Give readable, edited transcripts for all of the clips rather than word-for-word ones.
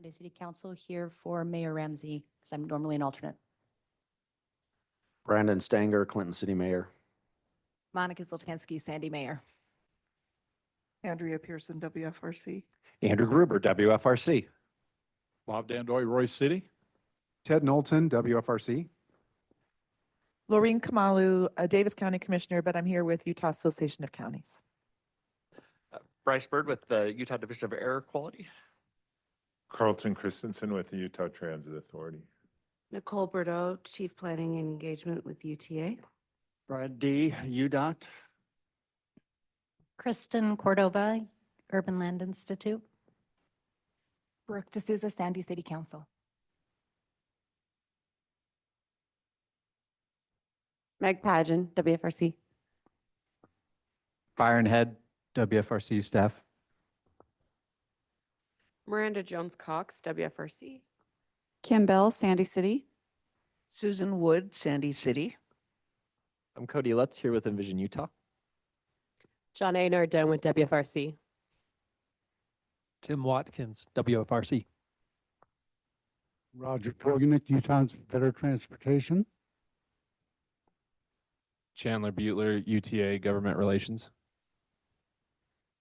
Sandy City Council here for Mayor Ramsey, because I'm normally an alternate. Brandon Stanger, Clinton City Mayor. Monica Zoltansky, Sandy Mayor. Andrea Pearson, WFRC. Andrew Gruber, WFRC. Bob Dandoy, Royce City. Ted Knowlton, WFRC. Laureen Kamalu, a Davis County Commissioner, but I'm here with Utah Association of Counties. Bryce Bird with the Utah Division of Air Quality. Carlton Christensen with the Utah Transit Authority. Nicole Bordeaux, Chief Planning and Engagement with UTA. Brad D, UDOT. Kristen Cordova, Urban Land Institute. Brooke D'Souza, Sandy City Council. Meg Pageon, WFRC. Byron Head, WFRC staff. Miranda Jones-Cox, WFRC. Kim Bell, Sandy City. Susan Wood, Sandy City. I'm Cody Lutz here with Envision Utah. John A. Nardone with WFRC. Tim Watkins, WFRC. Roger Torganic, Utah's Better Transportation. Chandler Butler, UTA Government Relations.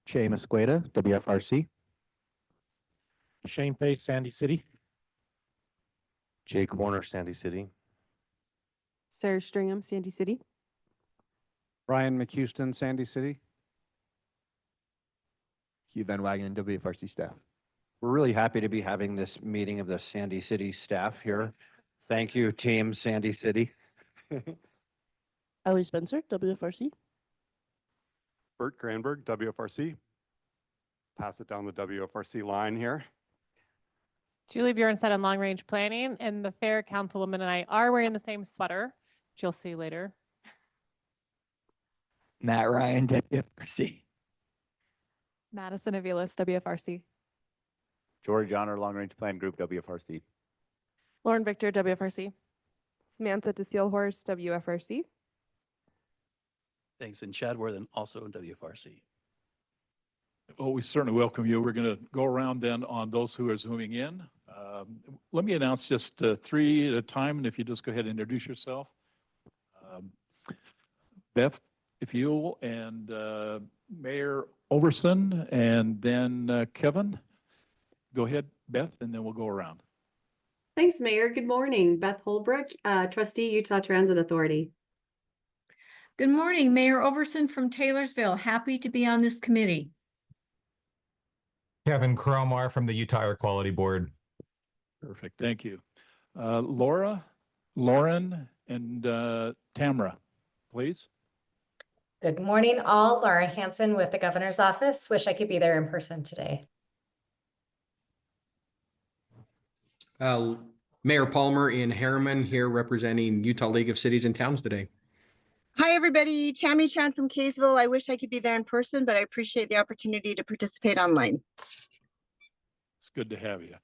Seamus Gueda, WFRC. Shane Pace, Sandy City. Jake Warner, Sandy City. Sarah Stringham, Sandy City. Brian McHouston, Sandy City. Hugh Van Wagen, WFRC staff. We're really happy to be having this meeting of the Sandy City staff here. Thank you, team Sandy City. Ellie Spencer, WFRC. Bert Granberg, WFRC. Pass it down the WFRC line here. Julie Bjornstead on Long Range Planning, and the Fair Councilwoman and I are wearing the same sweater, which you'll see later. Matt Ryan, WFRC. Madison Aviles, WFRC. George Honor, Long Range Plan Group, WFRC. Lauren Victor, WFRC. Samantha DeSealhorst, WFRC. Thanks. And Chad Worthen, also in WFRC. Well, we certainly welcome you. We're going to go around then on those who are zooming in. Let me announce just 3 at a time, and if you just go ahead and introduce yourself. Beth, if you will, and Mayor Overson, and then Kevin. Go ahead, Beth, and then we'll go around. Thanks, Mayor. Good morning. Beth Holbrook, Trustee, Utah Transit Authority. Good morning, Mayor Overson from Taylorsville. Happy to be on this committee. Kevin Cromar from the Utah Air Quality Board. Perfect. Thank you. Laura, Lauren, and Tamara, please. Good morning, all. Laura Hanson with the Governor's Office. Wish I could be there in person today. Mayor Palmer in Harriman here representing Utah League of Cities and Towns today. Hi, everybody. Tammy Chan from Kaysville. I wish I could be there in person, but I appreciate the opportunity to participate online. It's good to have you.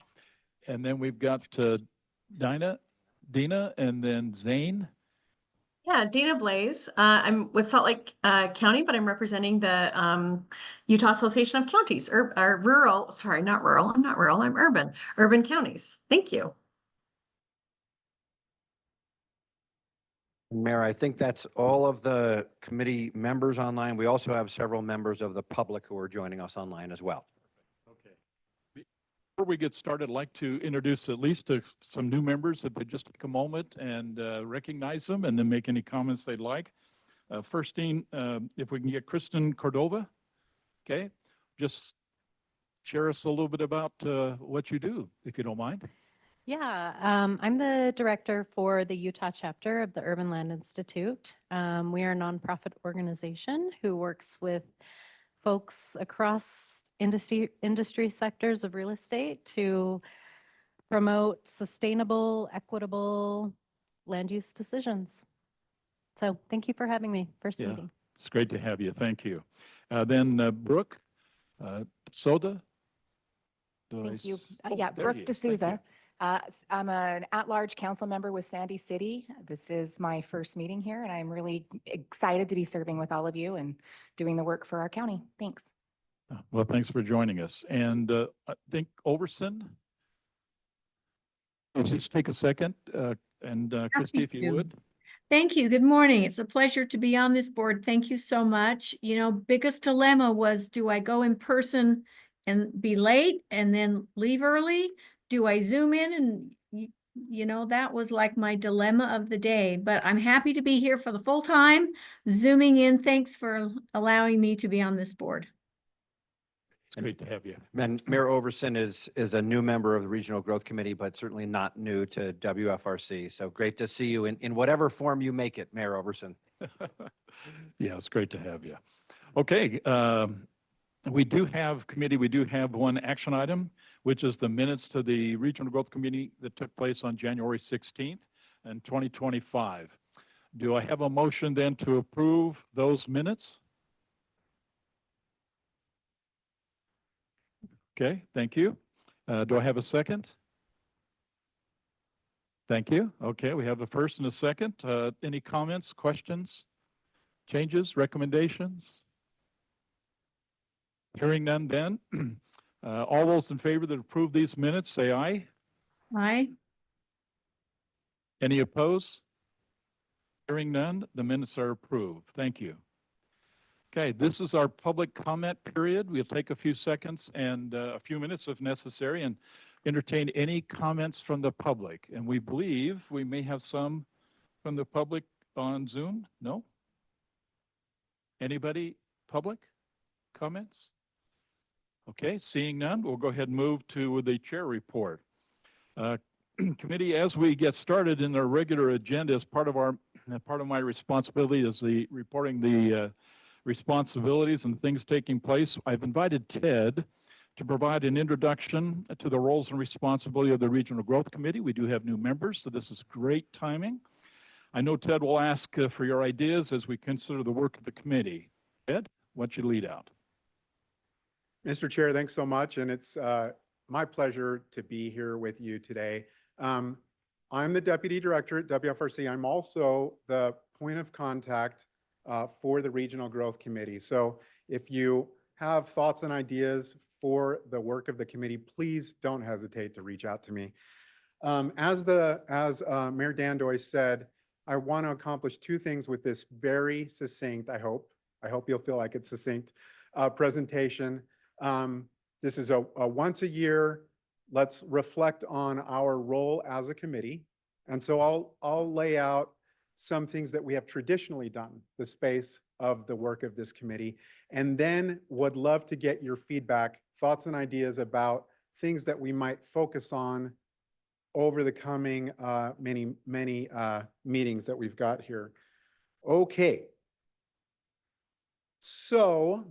And then we've got Dina, and then Zane. Yeah, Dina Blaze. I'm with Salt Lake County, but I'm representing the Utah Association of Counties, or rural, sorry, not rural. I'm not rural, I'm urban counties. Thank you. Mayor, I think that's all of the committee members online. We also have several members of the public who are joining us online as well. Okay. Before we get started, I'd like to introduce at least some new members, if they just take a moment and recognize them and then make any comments they'd like. First thing, if we can get Kristen Cordova. Okay, just share us a little bit about what you do, if you don't mind. Yeah, I'm the director for the Utah chapter of the Urban Land Institute. We are a nonprofit organization who works with folks across industry sectors of real estate to promote sustainable, equitable land use decisions. So thank you for having me. First meeting. It's great to have you. Thank you. Then Brooke Soda. Thank you. Yeah, Brooke D'Souza. I'm an at-large council member with Sandy City. This is my first meeting here, and I'm really excited to be serving with all of you and doing the work for our county. Thanks. Well, thanks for joining us. And I think Overson, Just take a second, and Christie, if you to. would. Thank you. Good morning. It's a pleasure to be on this board. Thank you so much. You know, biggest dilemma was, do I go in person and be late and then leave early? Do I Zoom in? And you know, that was like my dilemma of the day, but I'm happy to be here for the full time, Zooming in. Thanks for allowing me to be on this board. It's great to have you. And Mayor Overson is a new member of the Regional Growth Committee, but certainly not new to WFRC. So great to see you in whatever form you make it, Mayor Overson. Yeah, it's great to have you. Okay, we do have one action item, which is the minutes to the Regional Growth Committee that took place on January 16th in 2025. Do I have a motion then to approve those minutes? Okay, thank you. Do I have a second? Thank you. Okay, we have a first and a second. Any comments, questions, changes, recommendations? Hearing none then. All those in favor that approve these minutes, say aye. Aye. Any opposed? Hearing none, the minutes are approved. Thank you. Okay, this is our public comment period. We'll take a few seconds and a few minutes if necessary and entertain any comments from the public. And we believe we may have some from the public on Zoom. No? Anybody public comments? Okay, seeing none, we'll go ahead and move to the chair report. Committee, as we get started in our regular agenda, as part of my responsibility is reporting the responsibilities and things taking place. I've invited Ted to provide an introduction to the roles and responsibility of the Regional Growth Committee. We do have new members, so this is great timing. I know Ted will ask for your ideas as we consider the work of the committee. Ted, why don't you lead out? Mr. Chair, thanks so much. And it's my pleasure to be here with you today. I'm the Deputy Director at WFRC. I'm also the point of contact for the Regional Growth Committee. So if you have thoughts and ideas for the work of the committee, please don't hesitate to reach out to me. As Mayor Dandoy said, I want to accomplish two things with this very succinct, I hope you'll feel like it's succinct, presentation. This is a once a year, let's reflect on our role as a committee. And so I'll lay out some things that we have traditionally done, the space of the work of this committee, and then would love to get your feedback, thoughts and ideas about things that we might focus on over the coming many meetings that we've got here. Okay. So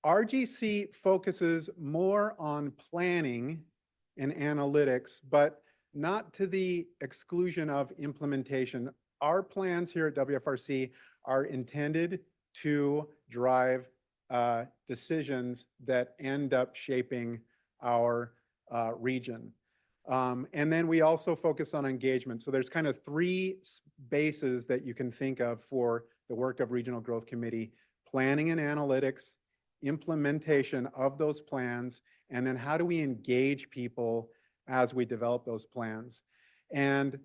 RGC focuses more on planning and analytics, but not to the exclusion of implementation. Our plans here at WFRC are intended to drive decisions that end up shaping our region. And then we also focus on engagement. So there's kind of three bases that you can think of for the work of Regional Growth Committee: planning and analytics, implementation of those plans, and then how do we engage people as we develop those plans. And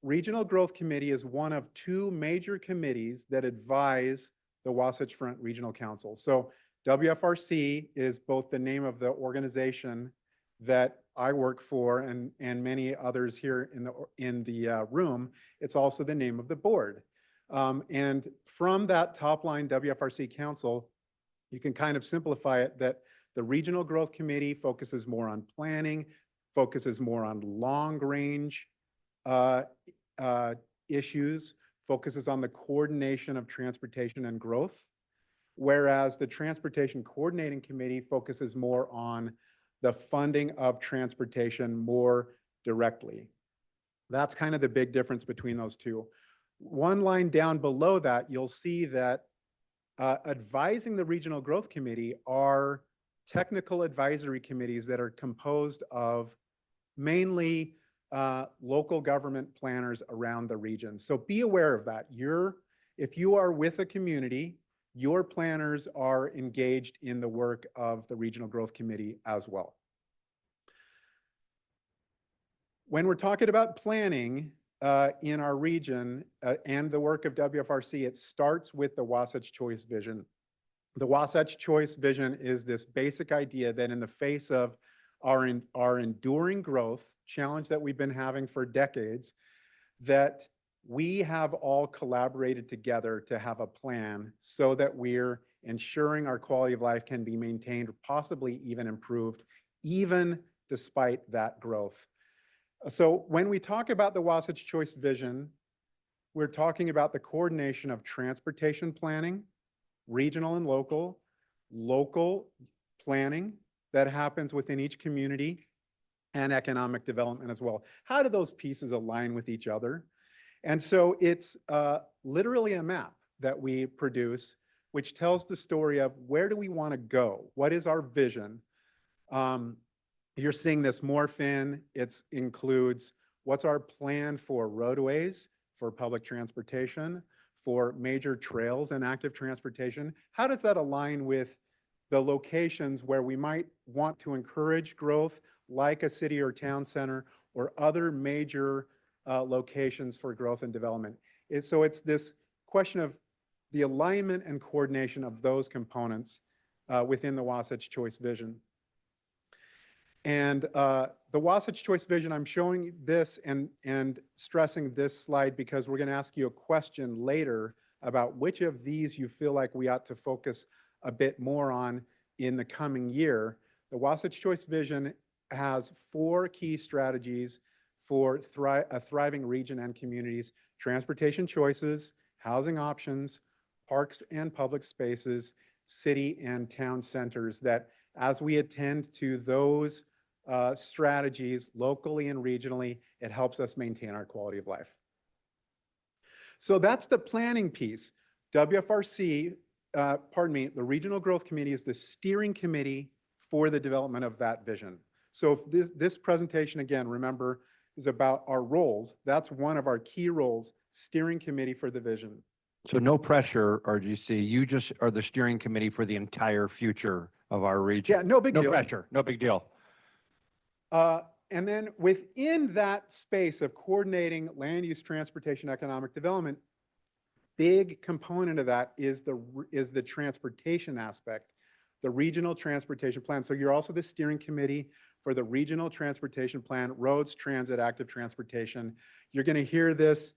Regional Growth Committee is one of two major committees that advise the Wasatch Front Regional Council. So WFRC is both the name of the organization that I work for and many others here in the room. It's also the name of the board. And from that top line WFRC Council, you can kind of simplify it that the Regional Growth Committee focuses more on planning, focuses more on long range issues, focuses on the coordination of transportation and growth, whereas the Transportation Coordinating Committee focuses more on the funding of transportation more directly. That's kind of the big difference between those two. One line down below that, you'll see that advising the Regional Growth Committee are technical advisory committees that are composed of mainly local government planners around the region. So be aware of that. If you are with a community, your planners are engaged in the work of the Regional Growth Committee as well. When we're talking about planning in our region and the work of WFRC, it starts with the Wasatch Choice Vision. The Wasatch Choice Vision is this basic idea that in the face of our enduring growth challenge that we've been having for decades, that we have all collaborated together to have a plan so that we're ensuring our quality of life can be maintained, or possibly even improved, even despite that growth. So when we talk about the Wasatch Choice Vision, we're talking about the coordination of transportation planning, regional and local planning that happens within each community, and economic development as well. How do those pieces align with each other? And so it's literally a map that we produce, which tells the story of where do we want to go? What is our vision? You're seeing this morph in. It includes what's our plan for roadways, for public transportation, for major trails and active transportation. How does that align with the locations where we might want to encourage growth, like a city or town center, or other major locations for growth and development? So it's this question of the alignment and coordination of those components within the Wasatch Choice Vision. And the Wasatch Choice Vision, I'm showing this and stressing this slide because we're going to ask you a question later about which of these you feel like we ought to focus a bit more on in the coming year. The Wasatch Choice Vision has 4 key strategies for a thriving region and communities: transportation choices, housing options, parks and public spaces, city and town centers, that as we attend to those strategies locally and regionally, it helps us maintain our quality of life. So that's the planning piece. WFRC, the Regional Growth Committee, is the steering committee for the development of that vision. So if this presentation, again, remember, is about our roles. That's one of our key roles, steering committee for the vision. So no pressure, RGC. You just are the steering committee for the entire future of our region. Yeah, no big deal. No pressure, no big deal. And then within that space of coordinating land use, transportation, economic development, big component of that is the transportation aspect, the regional transportation plan. So you're also the steering committee for the regional transportation plan, roads, transit, active transportation. You're going to hear this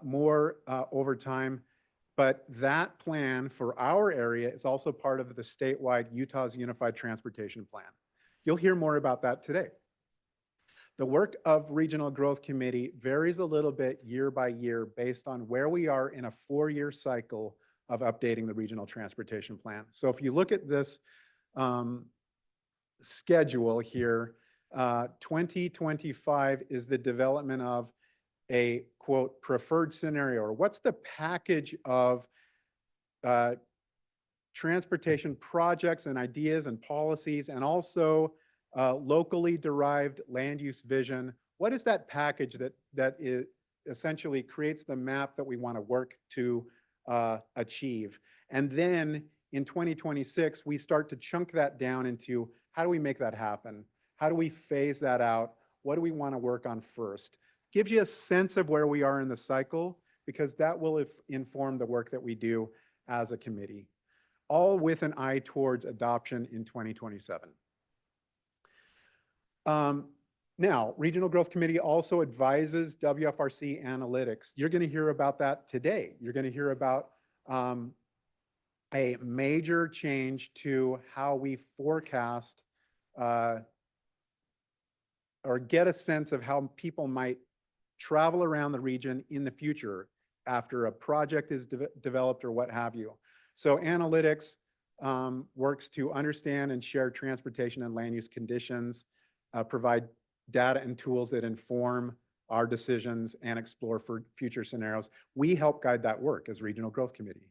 more over time, but that plan for our area is also part of the statewide Utah's Unified Transportation Plan. You'll hear more about that today. The work of Regional Growth Committee varies a little bit year by year based on where we are in a 4-year cycle of updating the Regional Transportation Plan. So if you look at this schedule here, 2025 is the development of a, quote, preferred scenario, or what's the package of transportation projects and ideas and policies, and also locally derived land use vision. What is that package that essentially creates the map that we want to work to achieve? And then in 2026, we start to chunk that down into how do we make that happen? How do we phase that out? What do we want to work on first? Gives you a sense of where we are in the cycle, because that will inform the work that we do as a committee, all with an eye towards adoption in 2027. Now, Regional Growth Committee also advises WFRC analytics. You're going to hear about that today. You're going to hear about a major change to how we forecast or get a sense of how people might travel around the region in the future after a project is developed or what have you. So analytics works to understand and share transportation and land use conditions, provide data and tools that inform our decisions and explore for future scenarios. We help guide that work as Regional Growth Committee.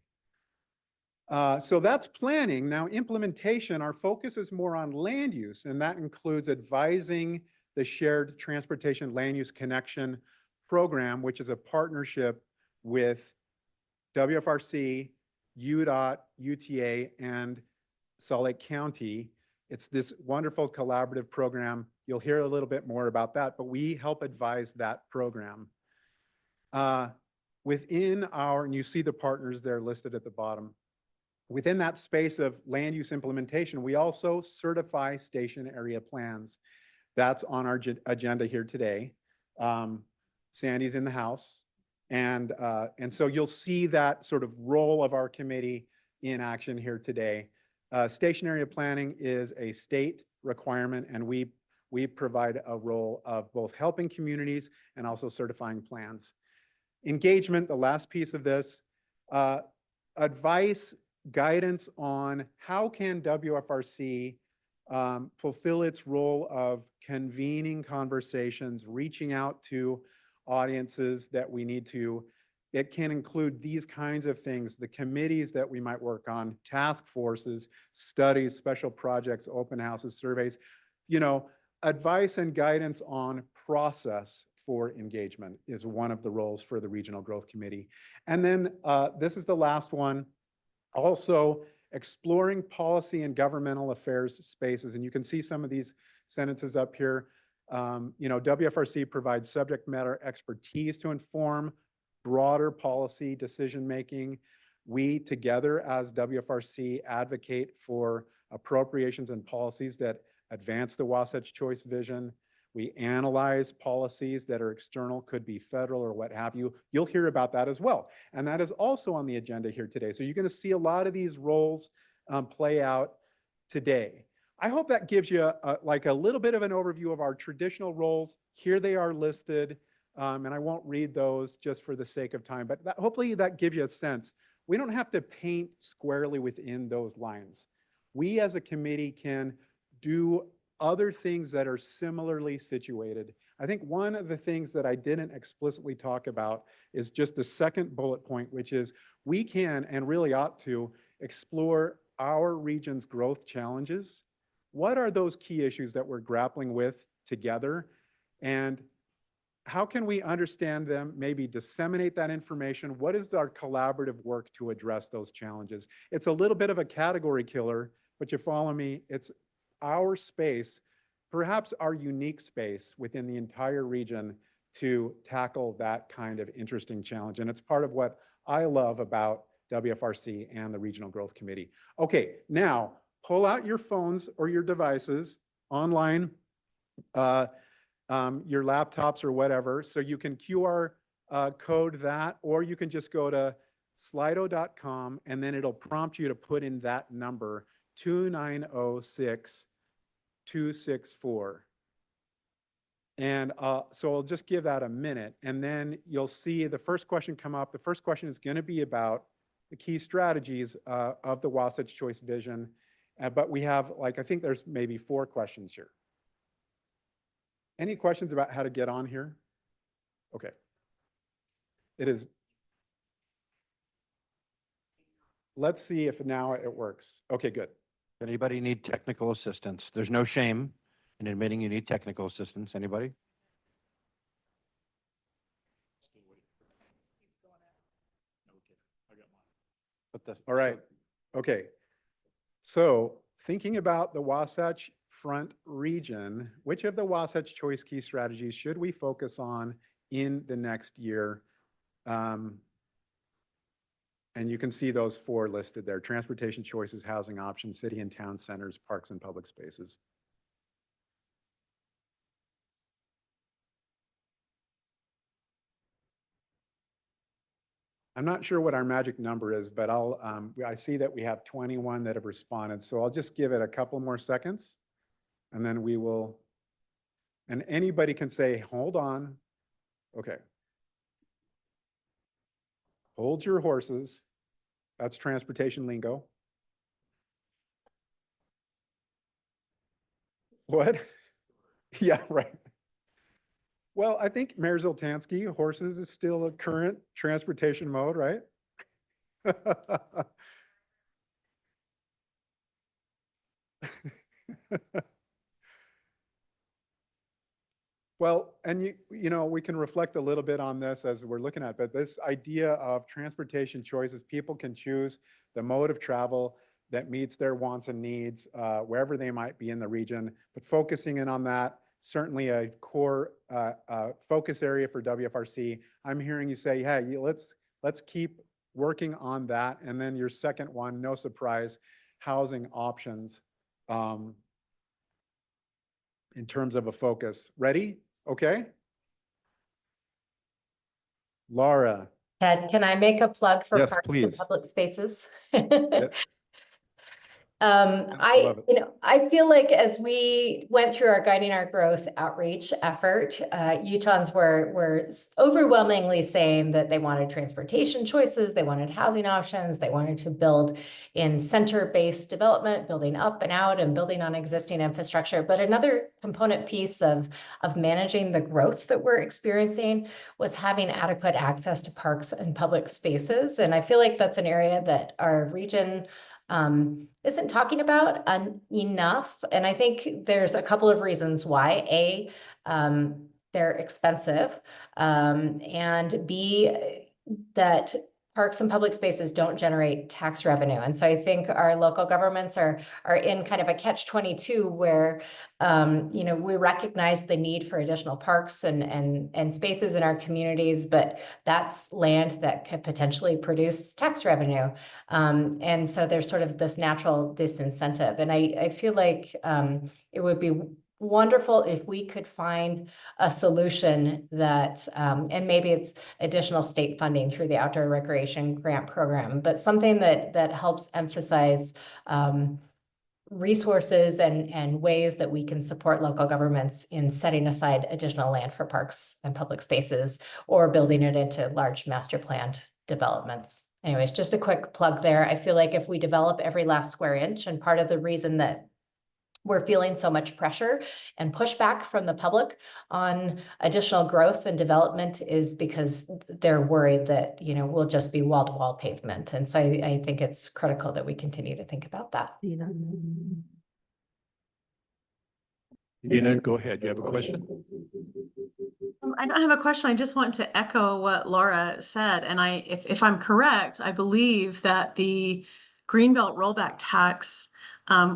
So that's planning. Now, implementation, our focus is more on land use, and that includes advising the Shared Transportation Land Use Connection Program, which is a partnership with WFRC, UDOT, UTA, and Salt Lake County It's this wonderful collaborative program. You'll hear a little bit more about that, but we help advise that program. Within our, and you see the partners there listed at the bottom, within that space of land use implementation, we also certify station area plans. That's on our agenda here today. Sandy's in the house. And so you'll see that sort of role of our committee in action here today. Station area planning is a state requirement, and we provide a role of both helping communities and also certifying plans. Engagement, the last piece of this, advice, guidance on how can WFRC fulfill its role of convening conversations, reaching out to audiences that we need to. It can include these kinds of things, the committees that we might work on, task forces, studies, special projects, open houses, surveys, you know, advice and guidance on process for engagement is one of the roles for the Regional Growth Committee. And then this is the last one, also exploring policy and governmental affairs spaces. And you can see some of these sentences up here. You know, WFRC provides subject matter expertise to inform broader policy decision-making. We together as WFRC advocate for appropriations and policies that advance the Wasatch Choice Vision. We analyze policies that are external, could be federal or what have you. You'll hear about that as well. And that is also on the agenda here today. So you're going to see a lot of these roles play out today. I hope that gives you like a little bit of an overview of our traditional roles. Here they are listed, and I won't read those just for the sake of time, but hopefully that gives you a sense. We don't have to paint squarely within those lines. We as a committee can do other things that are similarly situated. I think one of the things that I didn't explicitly talk about is just the second bullet point, which is we can and really ought to explore our region's growth challenges. What are those key issues that we're grappling with together? And how can we understand them, maybe disseminate that information? What is our collaborative work to address those challenges? It's a little bit of a category killer, but you follow me, it's our space, perhaps our unique space within the entire region to tackle that kind of interesting challenge. And it's part of what I love about WFRC and the Regional Growth Committee. Okay, now pull out your phones or your devices online, your laptops or whatever, so you can QR code that, or you can just go to slido.com and then it'll prompt you to put in that number 2906264. And so I'll just give that a minute, and then you'll see the first question come up. The first question is going to be about the key strategies of the Wasatch Choice Vision. But we have, like, I think there's maybe 4 questions here. Any questions about how to get on here? Okay. It is. Let's see if now it works. Okay, good. Anybody need technical assistance? There's no shame in admitting you need technical assistance. Anybody? All right. Okay. So thinking about the Wasatch Front region, which of the Wasatch Choice key strategies should we focus on in the next year? And you can see those 4 listed there: transportation choices, housing options, city and town centers, parks and public spaces. I'm not sure what our magic number is, but I see that we have 21 that have responded. So I'll just give it a couple more seconds and then we will, and anybody can say, hold on. Okay. Hold your horses. That's transportation lingo. What? Yeah, right. Well, I think Mayor Zoltansky, horses is still a current transportation mode, right? Well, and you know, we can reflect a little bit on this as we're looking at, but this idea of transportation choices, people can choose the mode of travel that meets their wants and needs wherever they might be in the region, but focusing in on that, certainly a core focus area for WFRC. I'm hearing you say, hey, let's keep working on that. And then your second one, no surprise, housing options in terms of a focus. Ready? Okay. Laura. Ted, can I make a plug for Yes, parks and please. public spaces? Yeah. love it. I feel like as we went through our Guiding Our Growth outreach effort, Utahns were overwhelmingly saying that they wanted transportation choices, they wanted housing options, they wanted to build in center-based development, building up and out and building on existing infrastructure. But another component piece of managing the growth that we're experiencing was having adequate access to parks and public spaces. And I feel like that's an area that our region isn't talking about enough. And I think there's a couple of reasons why. A, they're expensive, and B, that parks and public spaces don't generate tax revenue. And so I think our local governments are in kind of a catch-22 where, we recognize the need for additional parks and spaces in our communities, but that's land that could potentially produce tax revenue. And so there's sort of this natural disincentive. And I feel like it would be wonderful if we could find a solution that, and maybe it's additional state funding through the Outdoor Recreation Grant Program, but something that helps emphasize resources and ways that we can support local governments in setting aside additional land for parks and public spaces or building it into large master planned developments. Anyways, just a quick plug there. I feel like if we develop every last square inch, and part of the reason that we're feeling so much pressure and pushback from the public on additional growth and development is because they're worried that, we'll just be wall-to-wall pavement. And so I think it's critical that we continue to think about that. Dina, go ahead. You have a question? I don't have a question. I just want to echo what Laura said. And if I'm correct, I believe that the Greenbelt rollback tax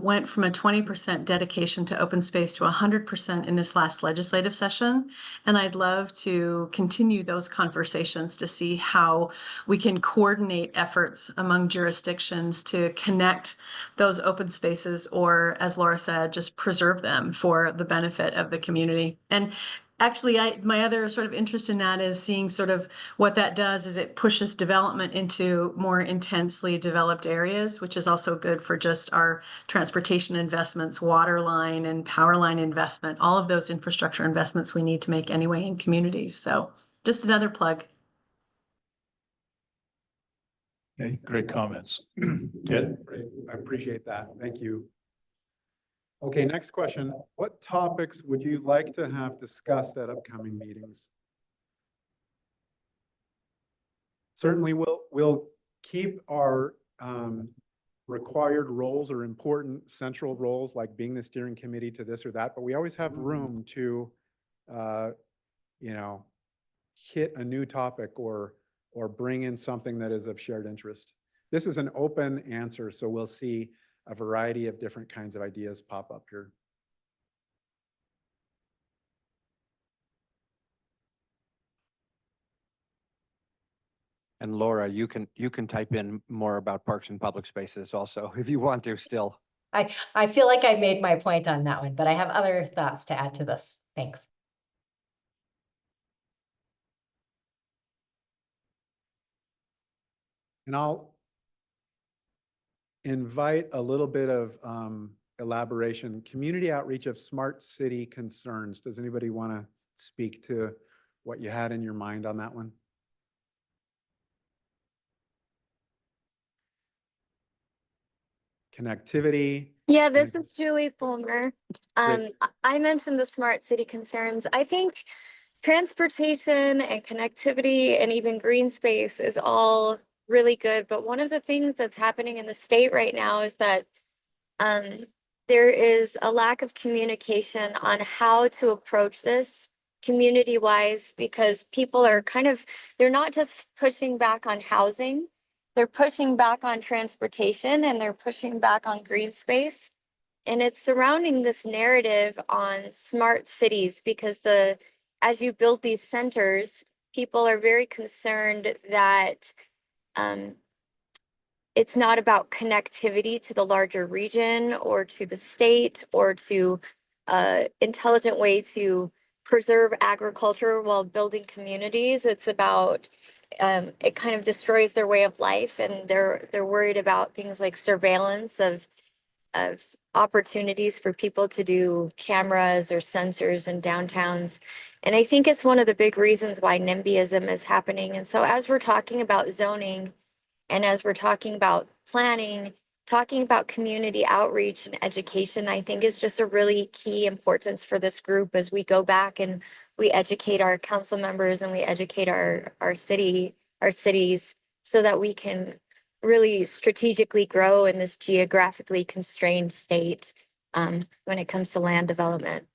went from a 20% dedication to open space to 100% in this last legislative session. And I'd love to continue those conversations to see how we can coordinate efforts among jurisdictions to connect those open spaces, or as Laura said, just preserve them for the benefit of the community. And actually, my other sort of interest in that is seeing sort of what that does is it pushes development into more intensely developed areas, which is also good for just our transportation investments, water line and power line investment, all of those infrastructure investments we need to make anyway in communities. So just another plug. Okay, great comments. Ted? Great. I appreciate that. Thank you. Okay, next question. What topics would you like to have discussed at upcoming meetings? Certainly, we'll keep our required roles or important central roles, like being the steering committee to this or that, but we always have room to, hit a new topic or bring in something that is of shared interest. This is an open answer, so we'll see a variety of different kinds of ideas pop up here. And Laura, you can type in more about parks and public spaces also if you want to still. I feel like I made my point on that one, but I have other thoughts to add to this. Thanks. And I'll invite a little bit of elaboration. Community outreach of smart city concerns. Does anybody want to speak to what you had in your mind on that one? Connectivity. Yeah, this is Julie Fulmer. I mentioned the smart city concerns. I think transportation and connectivity and even green space is all really good. But one of the things that's happening in the state right now is that there is a lack of communication on how to approach this community-wise, because people are they're not just pushing back on housing, they're pushing back on transportation and they're pushing back on green space. And it's surrounding this narrative on smart cities because as you build these centers, people are very concerned that it's not about connectivity to the larger region or to the state or to intelligent way to preserve agriculture while building communities. It's about it kind of destroys their way of life, and they're worried about things like surveillance of opportunities for people to do cameras or sensors in downtowns. And I think it's one of the big reasons why NIMBYism is happening. And so as we're talking about zoning and as we're talking about planning, talking about community outreach and education, I think is just a really key importance for this group as we go back and we educate our council members and we educate our cities so that we can really strategically grow in this geographically constrained state when it comes to land development.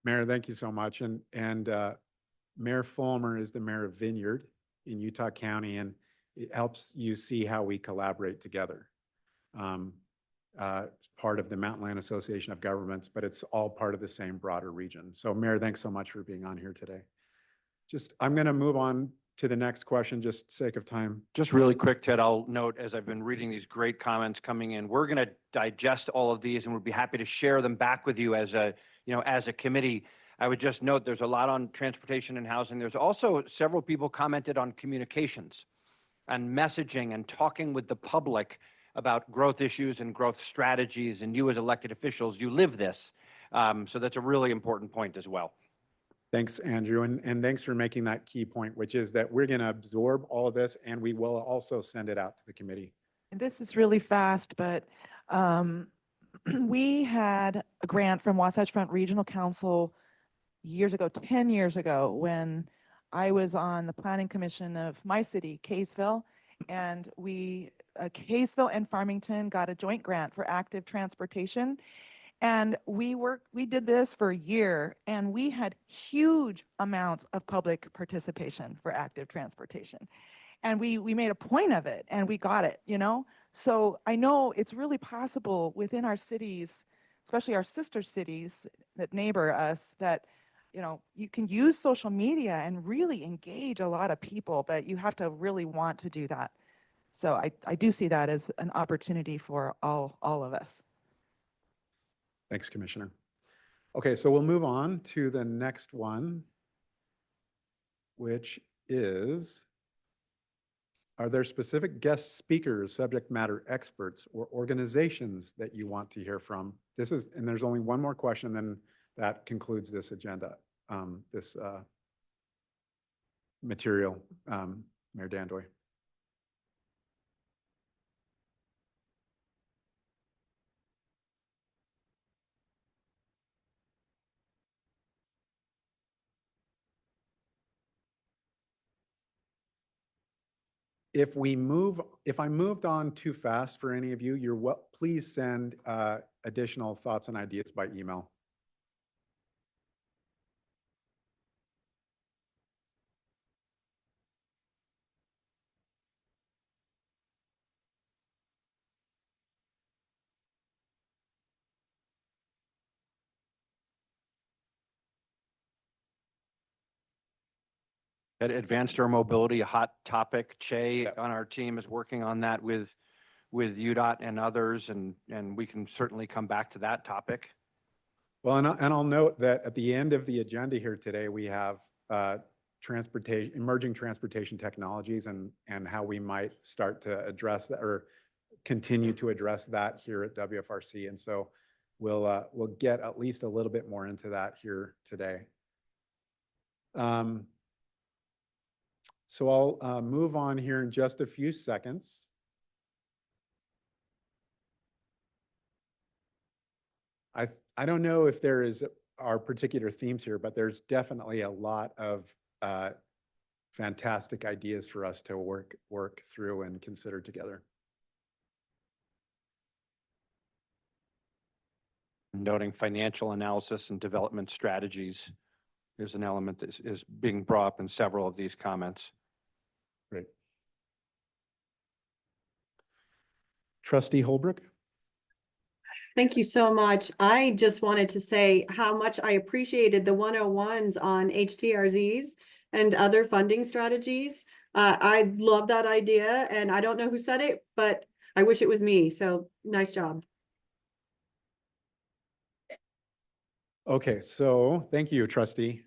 Mayor, thank you so much. And Mayor Fulmer is the mayor of Vineyard in Utah County, and it helps you see how we collaborate together. Part of the Mountain Land Association of Governments, but it's all part of the same broader region. So Mayor, thanks so much for being on here today. I'm going to move on to the next question, just sake of time. Just really quick, Ted, I'll note as I've been reading these great comments coming in, we're going to digest all of these and we'll be happy to share them back with you as a committee. I would just note there's a lot on transportation and housing. There's also several people commented on communications and messaging and talking with the public about growth issues and growth strategies. And you as elected officials, you live this. So that's a really important point as well. Thanks, Andrew. And thanks for making that key point, which is that we're going to absorb all of this and we will also send it out to the committee. And this is really fast, but we had a grant from Wasatch Front Regional Council years ago, 10 years ago, when I was on the planning commission of my city, Kaysville, and Kaysville and Farmington got a joint grant for active transportation. And we did this for a year, and we had huge amounts of public participation for active transportation. And we made a point of it, and we got it, So I know it's really possible within our cities, especially our sister cities that neighbor us, that you can use social media and really engage a lot of people, but you have to really want to do that. So I do see that as an opportunity for all of us. Thanks, Commissioner. Okay, so we'll move on to the next one, which is, are there specific guest speakers, subject matter experts, or organizations that you want to hear from? And there's only one more question, then that concludes this agenda, this material, Mayor Dandoy. If I moved on too fast for any of you, please send additional thoughts and ideas by email. Advanced air mobility, a hot topic. Che on our team is working on that with UDOT and others, and we can certainly come back to that topic. Well, and I'll note that at the end of the agenda here today, we have emerging transportation technologies and how we might start to address that or continue to address that here at WFRC. And so we'll get at least a little bit more into that here today. So I'll move on here in just a few seconds. I don't know if there are particular themes here, but there's definitely a lot of fantastic ideas for us to work through and consider together. Noting financial analysis and development strategies is an element that is being brought up in several of these comments. Great. Trustee Holbrook? Thank you so much. I just wanted to say how much I appreciated the 101s on HTRZs and other funding strategies. I love that idea, and I don't know who said it, but I wish it was me. So nice job. Okay, so thank you, trustee.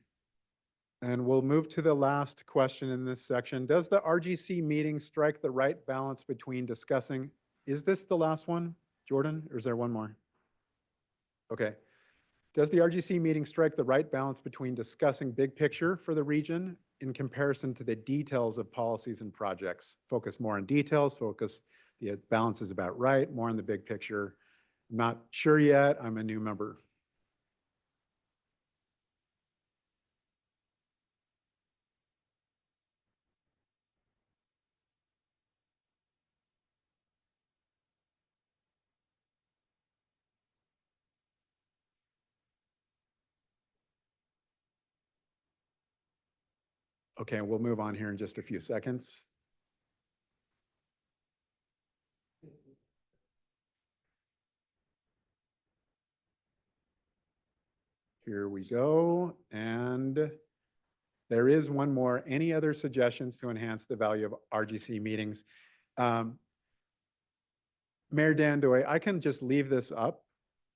And we'll move to the last question in this section. Does the RGC meeting strike the right balance between discussing, is this the last one, Jordan, or is there one more? Okay. Does the RGC meeting strike the right balance between discussing big picture for the region in comparison to the details of policies and projects? Focus more on details, the balance is about right, more on the big picture. I'm not sure yet, I'm a new member. Okay, we'll move on here in just a few seconds. Here we go. And there is one more. Any other suggestions to enhance the value of RGC meetings? Mayor Dandoy, I can just leave this up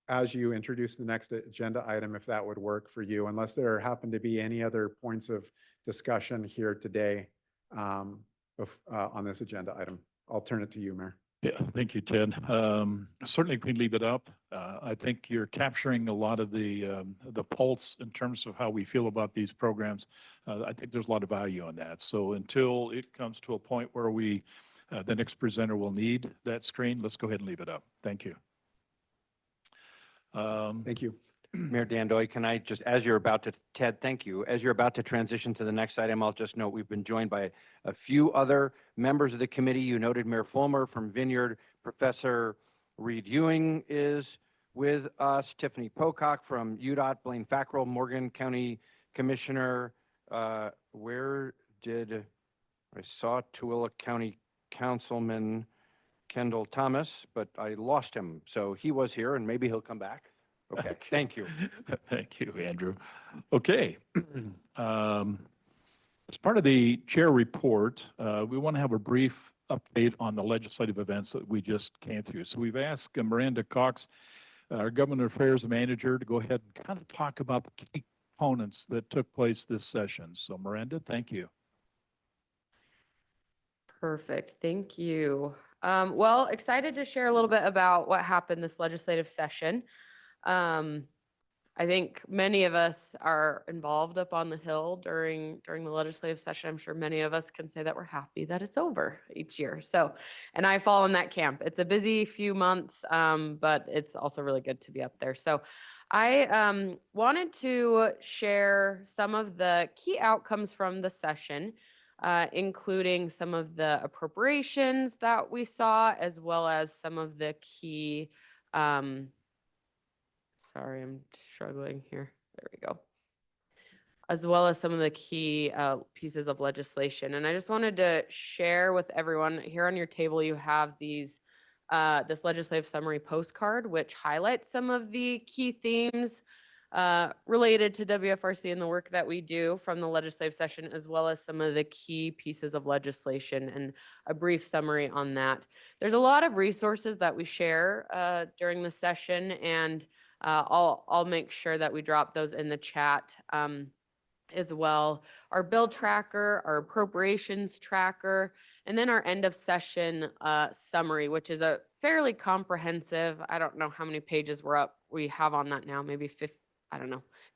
as you introduce the next agenda item, if that would work for you, unless there happen to be any other points of discussion here today on this agenda item. I'll turn it to you, Mayor. Yeah, thank you, Ted. Certainly we can leave it up. I think you're capturing a lot of the pulse in terms of how we feel about these programs. I think there's a lot of value in that. So until it comes to a point where the next presenter will need that screen, let's go ahead and leave it up. Thank you. Thank you. Mayor Dandoy, can I just, as you're about to, Ted, thank you. As you're about to transition to the next item, I'll just note we've been joined by a few other members of the committee. You noted Mayor Fulmer from Vineyard, Professor Reed Ewing is with us, Tiffany Pocock from UDOT, Blaine Fackrell, Morgan County Commissioner. I saw Tooele County Councilman Kendall Thomas, but I lost him. So he was here and maybe he'll come back. Okay, thank you. Thank you, Andrew. Okay. As part of the chair report, we want to have a brief update on the legislative events that we just came through. So we've asked Miranda Cox, our Government Affairs Manager, to go ahead and kind of talk about the key components that took place this session. So Miranda, thank you. Perfect. Thank you. Well, excited to share a little bit about what happened this legislative session. I think many of us are involved up on the Hill during the legislative session. I'm sure many of us can say that we're happy that it's over each year. So, and I fall in that camp. It's a busy few months, but it's also really good to be up there. So I wanted to share some of the key outcomes from the session, including some of the appropriations that we saw, as well as some of the key sorry, I'm struggling here. There we go. As well as some of the key pieces of legislation. And I just wanted to share with everyone, here on your table, you have this legislative summary postcard, which highlights some of the key themes related to WFRC and the work that we do from the legislative session, as well as some of the key pieces of legislation and a brief summary on that. There's a lot of resources that we share during the session, and I'll make sure that we drop those in the chat as well. Our bill tracker, our appropriations tracker, and then our end of session summary, which is a fairly comprehensive, I don't know how many pages we have on that now, maybe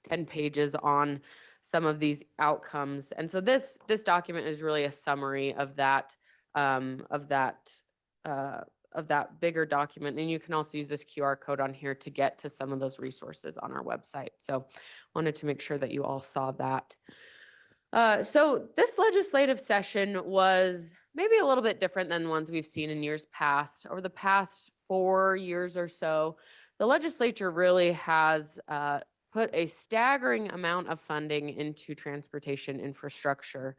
10 pages on some of these outcomes. And so this document is really a summary of that bigger document. And you can also use this QR code on here to get to some of those resources on our website. So wanted to make sure that you all saw that. So this legislative session was maybe a little bit different than ones we've seen in years past. Over the past 4 years or so, the legislature really has put a staggering amount of funding into transportation infrastructure.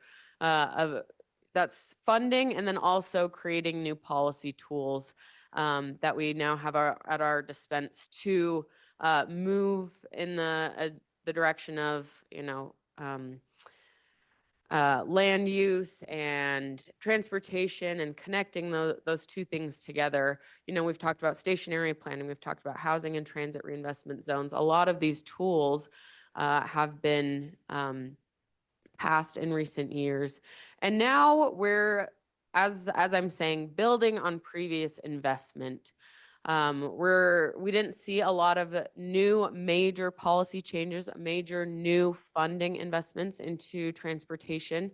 That's funding and then also creating new policy tools. that we now have at our dispense to move in the direction of, land use and transportation and connecting those two things together. We've talked about stationary planning, we've talked about housing and transit reinvestment zones. A lot of these tools have been passed in recent years. And now we're, as I'm saying, building on previous investment. We didn't see a lot of new major policy changes, major new funding investments into transportation.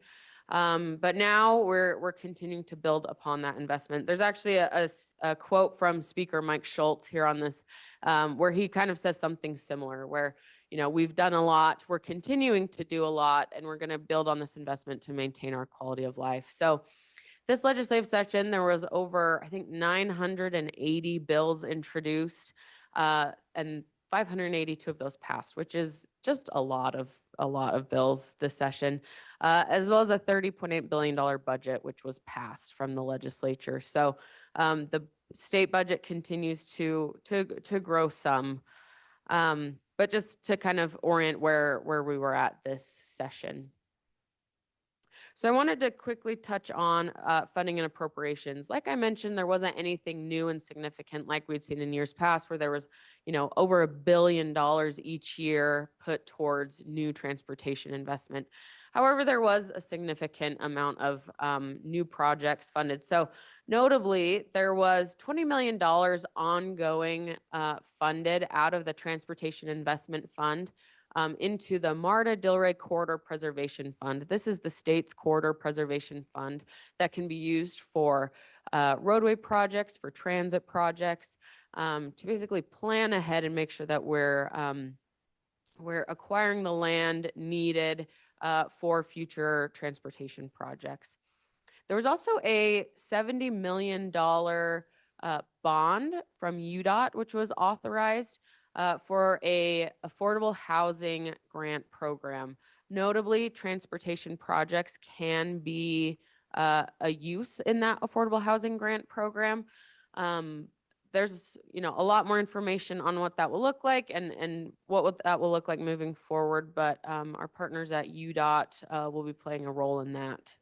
But now we're continuing to build upon that investment. There's actually a quote from Speaker Mike Schultz here on this, where he kind of says something similar, where, we've done a lot, we're continuing to do a lot, and we're going to build on this investment to maintain our quality of life. So this legislative session, there was over, I think, 980 bills introduced, and 582 of those passed, which is just a lot of bills this session, as well as a $30.8 billion budget, which was passed from the legislature. So the state budget continues to grow some, but just to kind of orient where we were at this session. So I wanted to quickly touch on funding and appropriations. Like I mentioned, there wasn't anything new and significant like we'd seen in years past, where there was, over $1 billion each year put towards new transportation investment. However, there was a significant amount of new projects funded. So notably, there was $20 million ongoing funded out of the Transportation Investment Fund into the Marta Dilray Corridor Preservation Fund. This is the state's corridor preservation fund that can be used for roadway projects, for transit projects, to basically plan ahead and make sure that we're acquiring the land needed for future transportation projects. There was also a $70 million bond from UDOT, which was authorized for a affordable housing grant program. Notably, transportation projects can be a use in that affordable housing grant program. There's a lot more information on what that will look like and what that will look like moving forward, but our partners at UDOT will be playing a role in that.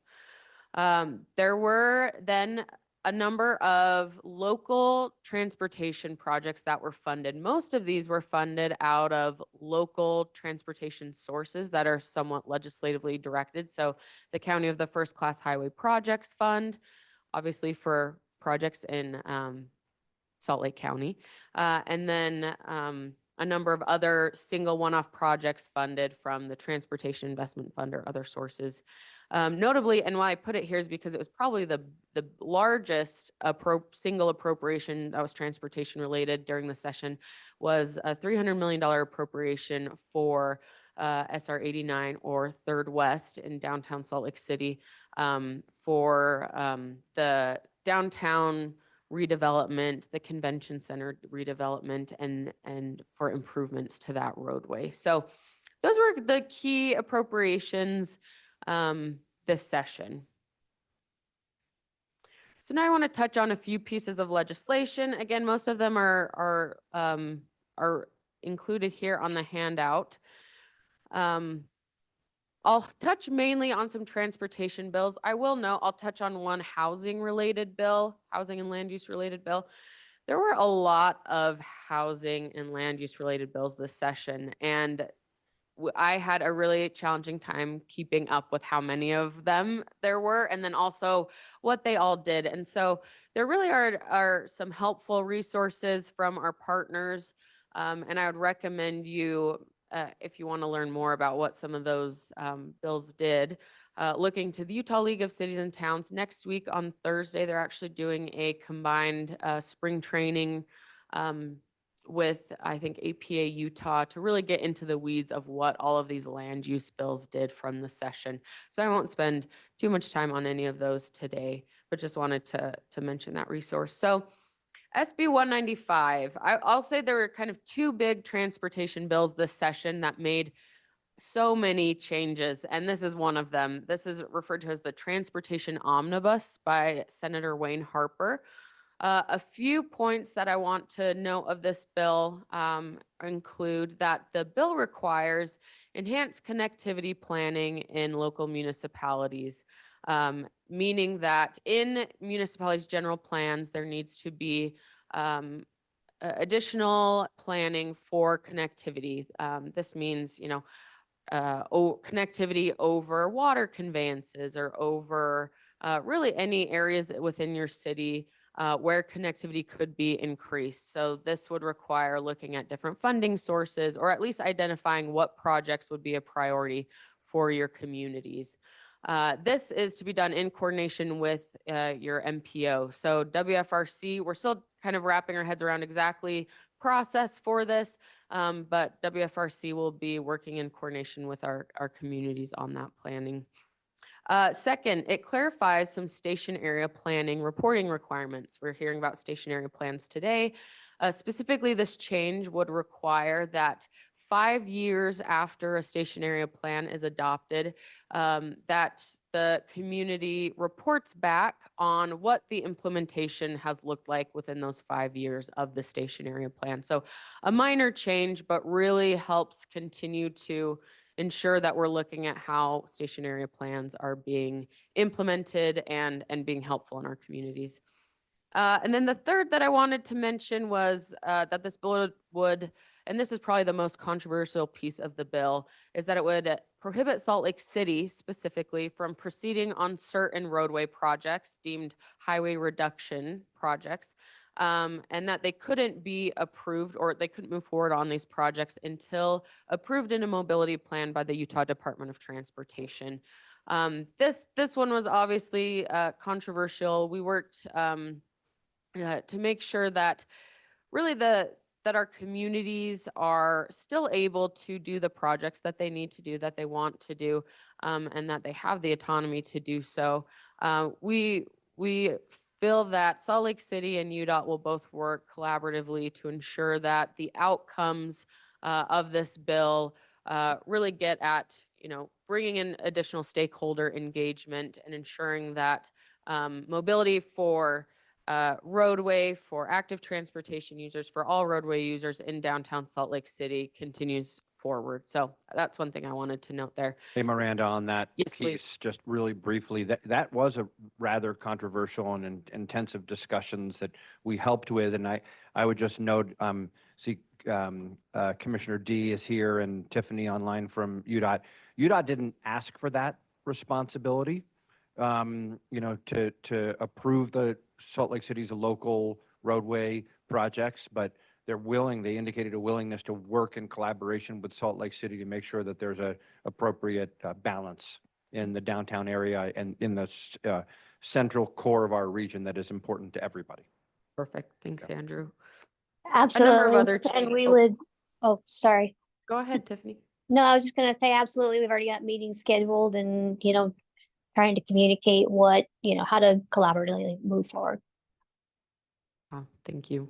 There were then a number of local transportation projects that were funded. Most of these were funded out of local transportation sources that are somewhat legislatively directed. So the County of the First Class Highway Projects Fund, obviously for projects in Salt Lake County, and then a number of other single one-off projects funded from the Transportation Investment Fund or other sources. Notably, and why I put it here is because it was probably the largest single appropriation that was transportation related during the session, was a $300 million appropriation for SR 89 or Third West in downtown Salt Lake City, for the downtown redevelopment, the convention center redevelopment, and for improvements to that roadway. So those were the key appropriations this session. So now I want to touch on a few pieces of legislation. Again, most of them are included here on the handout. I'll touch mainly on some transportation bills. I will note I'll touch on one housing related bill, housing and land use related bill. There were a lot of housing and land use related bills this session, and I had a really challenging time keeping up with how many of them there were, and then also what they all did. And so there really are some helpful resources from our partners, and I would recommend you, if you want to learn more about what some of those bills did, looking to the Utah League of Cities and Towns. Next week on Thursday, they're actually doing a combined spring training with, I think, APA Utah to really get into the weeds of what all of these land use bills did from the session. So I won't spend too much time on any of those today, but just wanted to mention that resource. So SB 195, I'll say there were kind of two big transportation bills this session that made so many changes, and this is one of them. This is referred to as the Transportation Omnibus by Senator Wayne Harper. A few points that I want to note of this bill include that the bill requires enhanced connectivity planning in local municipalities, meaning that in municipalities' general plans, there needs to be additional planning for connectivity. This means, connectivity over water conveyances or over really any areas within your city where connectivity could be increased. So this would require looking at different funding sources, or at least identifying what projects would be a priority for your communities. This is to be done in coordination with your MPO. So WFRC, we're still kind of wrapping our heads around exactly process for this, but WFRC will be working in coordination with our communities on that planning. Second, it clarifies some station area planning reporting requirements. We're hearing about station area plans today. Specifically, this change would require that 5 years after a station area plan is adopted, that the community reports back on what the implementation has looked like within those 5 years of the station area plan. So a minor change, but really helps continue to ensure that we're looking at how station area plans are being implemented and being helpful in our communities. And then the third that I wanted to mention was that this bill would, and this is probably the most controversial piece of the bill, is that it would prohibit Salt Lake City specifically from proceeding on certain roadway projects deemed highway reduction projects, and that they couldn't be approved or they couldn't move forward on these projects until approved in a mobility plan by the Utah Department of Transportation. This one was obviously controversial. We worked to make sure that really that our communities are still able to do the projects that they need to do, that they want to do, and that they have the autonomy to do so. We feel that Salt Lake City and UDOT will both work collaboratively to ensure that the outcomes of this bill really get at, bringing in additional stakeholder engagement and ensuring that mobility for roadway, for active transportation users, for all roadway users in downtown Salt Lake City continues forward. So that's one thing I wanted to note there. Hey, Miranda, on that Yes, piece, please. just really briefly, that was a rather controversial and intensive discussions that we helped with. And I would just note, see Commissioner D is here and Tiffany online from UDOT. UDOT didn't ask for that responsibility, to approve the Salt Lake City's local roadway projects, but they indicated a willingness to work in collaboration with Salt Lake City to make sure that there's a appropriate balance in the downtown area and in the central core of our region that is important to everybody. Perfect. Thanks, Andrew. Absolutely. A number of other And we would, oh, sorry. Go ahead, Tiffany. No, I was just going to say, absolutely. We've already got meetings scheduled and, trying to communicate what, how to collaboratively move forward. Oh, thank you.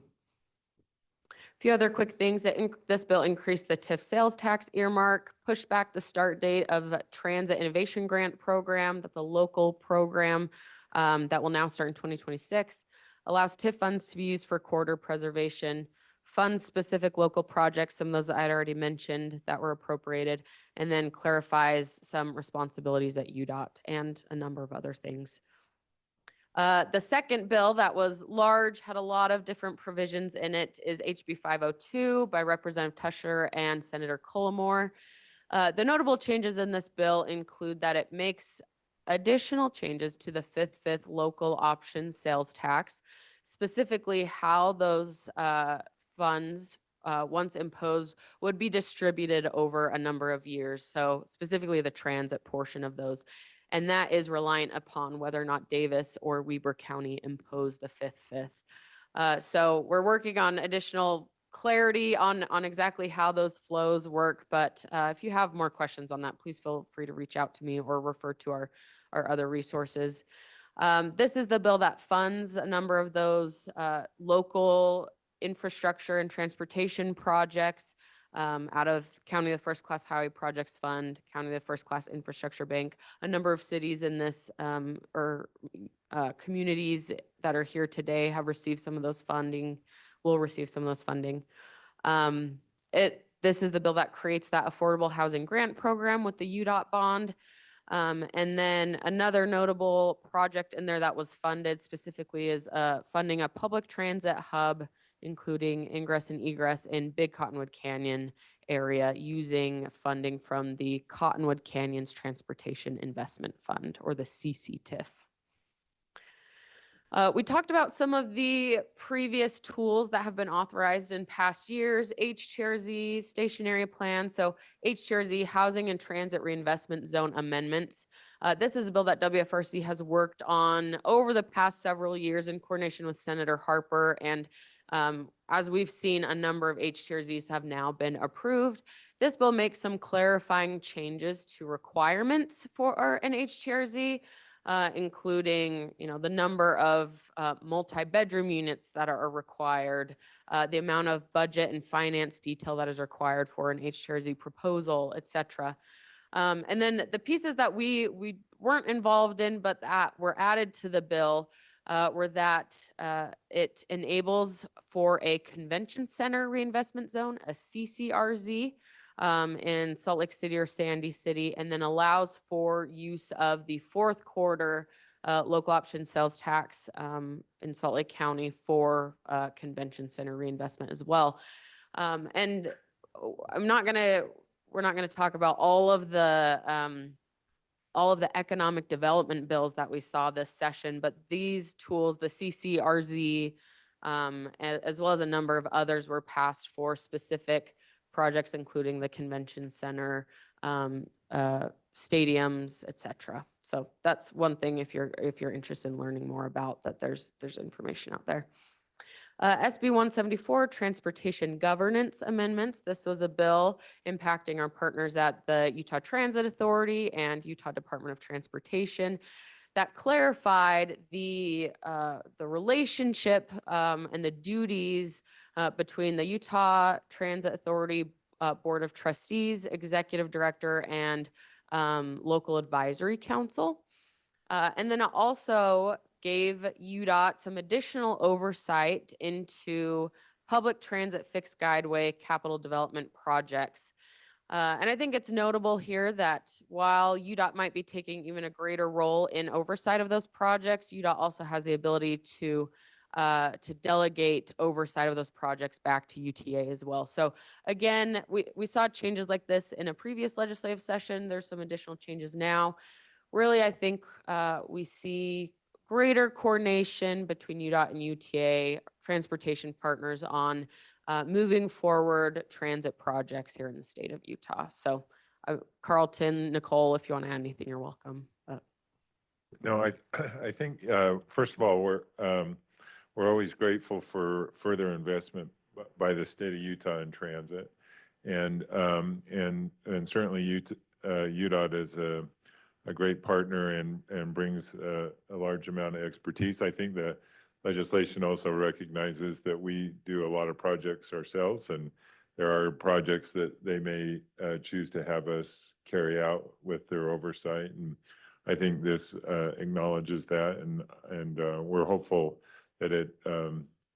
A few other quick things. This bill increased the TIF sales tax earmark, pushed back the start date of the Transit Innovation Grant Program. That's a local program that will now start in 2026. Allows TIF funds to be used for corridor preservation, funds specific local projects, some of those I had already mentioned that were appropriated, and then clarifies some responsibilities at UDOT and a number of other things. The second bill that was large, had a lot of different provisions in it, is HB 502 by Representative Tusher and Senator Cullimore. The notable changes in this bill include that it makes additional changes to the fifth local option sales tax, specifically how those funds, once imposed, would be distributed over a number of years. So specifically the transit portion of those. And that is reliant upon whether or not Davis or Weber County impose the fifth. So we're working on additional clarity on exactly how those flows work. But if you have more questions on that, please feel free to reach out to me or refer to our other resources. This is the bill that funds a number of those local infrastructure and transportation projects out of County of the First Class Highway Projects Fund, County of the First Class Infrastructure Bank. A number of cities in this communities that are here today have received some of those funding, will receive some of those funding. This is the bill that creates that affordable housing grant program with the UDOT bond. And then another notable project in there that was funded specifically is funding a public transit hub, including ingress and egress in Big Cottonwood Canyon area using funding from the Cottonwood Canyons Transportation Investment Fund, or the CCTIF. We talked about some of the previous tools that have been authorized in past years, HTRZ, station area plan. So HTRZ, Housing and Transit Reinvestment Zone Amendments. This is a bill that WFRC has worked on over the past several years in coordination with Senator Harper. And as we've seen, a number of HTRZs have now been approved. This bill makes some clarifying changes to requirements for an HTRZ. Including, the number of multi-bedroom units that are required, the amount of budget and finance detail that is required for an HTRZ proposal, et cetera. And then the pieces that we weren't involved in, but that were added to the bill were that it enables for a convention center reinvestment zone, a CCRZ, in Salt Lake City or Sandy City, and then allows for use of the fourth quarter local option sales tax in Salt Lake County for convention center reinvestment as well. And we're not gonna talk about all of the economic development bills that we saw this session, but these tools, the CCRZ, as well as a number of others, were passed for specific projects, including the convention center, stadiums, et cetera. So that's one thing if you're interested in learning more about that, there's information out there. SB 174, Transportation Governance Amendments. This was a bill impacting our partners at the Utah Transit Authority and Utah Department of Transportation that clarified the relationship and the duties between the Utah Transit Authority Board of Trustees, Executive Director, and Local Advisory Council. And then it also gave UDOT some additional oversight into public transit fixed guideway capital development projects. And I think it's notable here that while UDOT might be taking even a greater role in oversight of those projects, UDOT also has the ability to delegate oversight of those projects back to UTA as well. So again, we saw changes like this in a previous legislative session. There's some additional changes now. Really, I think we see greater coordination between UDOT and UTA transportation partners on moving forward transit projects here in the state of Utah. So Carlton, Nicole, if you want to add anything, you're welcome. No, I think, first of all, we're always grateful for further investment by the state of Utah in transit. And certainly UDOT is a great partner and brings a large amount of expertise. I think the legislation also recognizes that we do a lot of projects ourselves, and there are projects that they may choose to have us carry out with their oversight. And I think this acknowledges that, and we're hopeful that it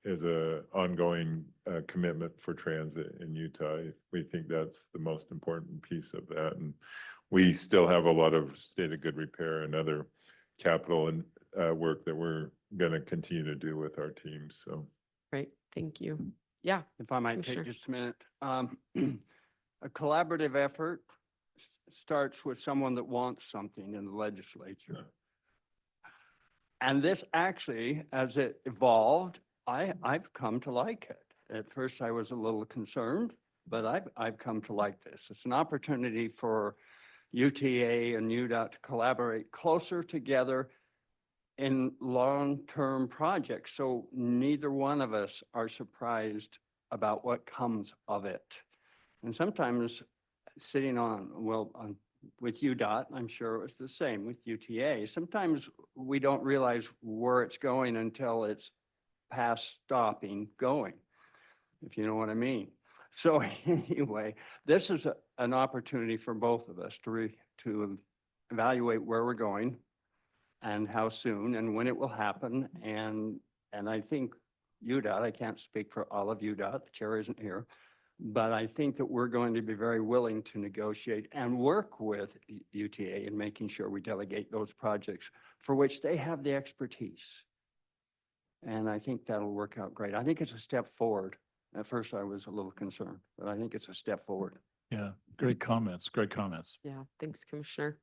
is an ongoing commitment for transit in Utah. We think that's the most important piece of that. And we still have a lot of state of good repair and other capital and work that we're going to continue to do with our teams. So, great, thank you. Yeah, if I might take just a minute. A collaborative effort starts with someone that wants something in the legislature. And this actually, as it evolved, I've come to like it. At first, I was a little concerned, but I've come to like this. It's an opportunity for UTA and UDOT to collaborate closer together in long-term projects. So neither one of us are surprised about what comes of it. And sometimes sitting with UDOT, I'm sure it was the same with UTA. Sometimes we don't realize where it's going until it's past stopping going, if you know what I mean. So anyway, this is an opportunity for both of us to evaluate where we're going, and how soon and when it will happen. And I think UDOT, I can't speak for all of UDOT, the chair isn't here, but I think that we're going to be very willing to negotiate and work with UTA in making sure we delegate those projects for which they have the expertise. And I think that'll work out great. I think it's a step forward. At first I was a little concerned, but I think it's a step forward. Yeah, great comments, great comments. Yeah, thanks, Commissioner.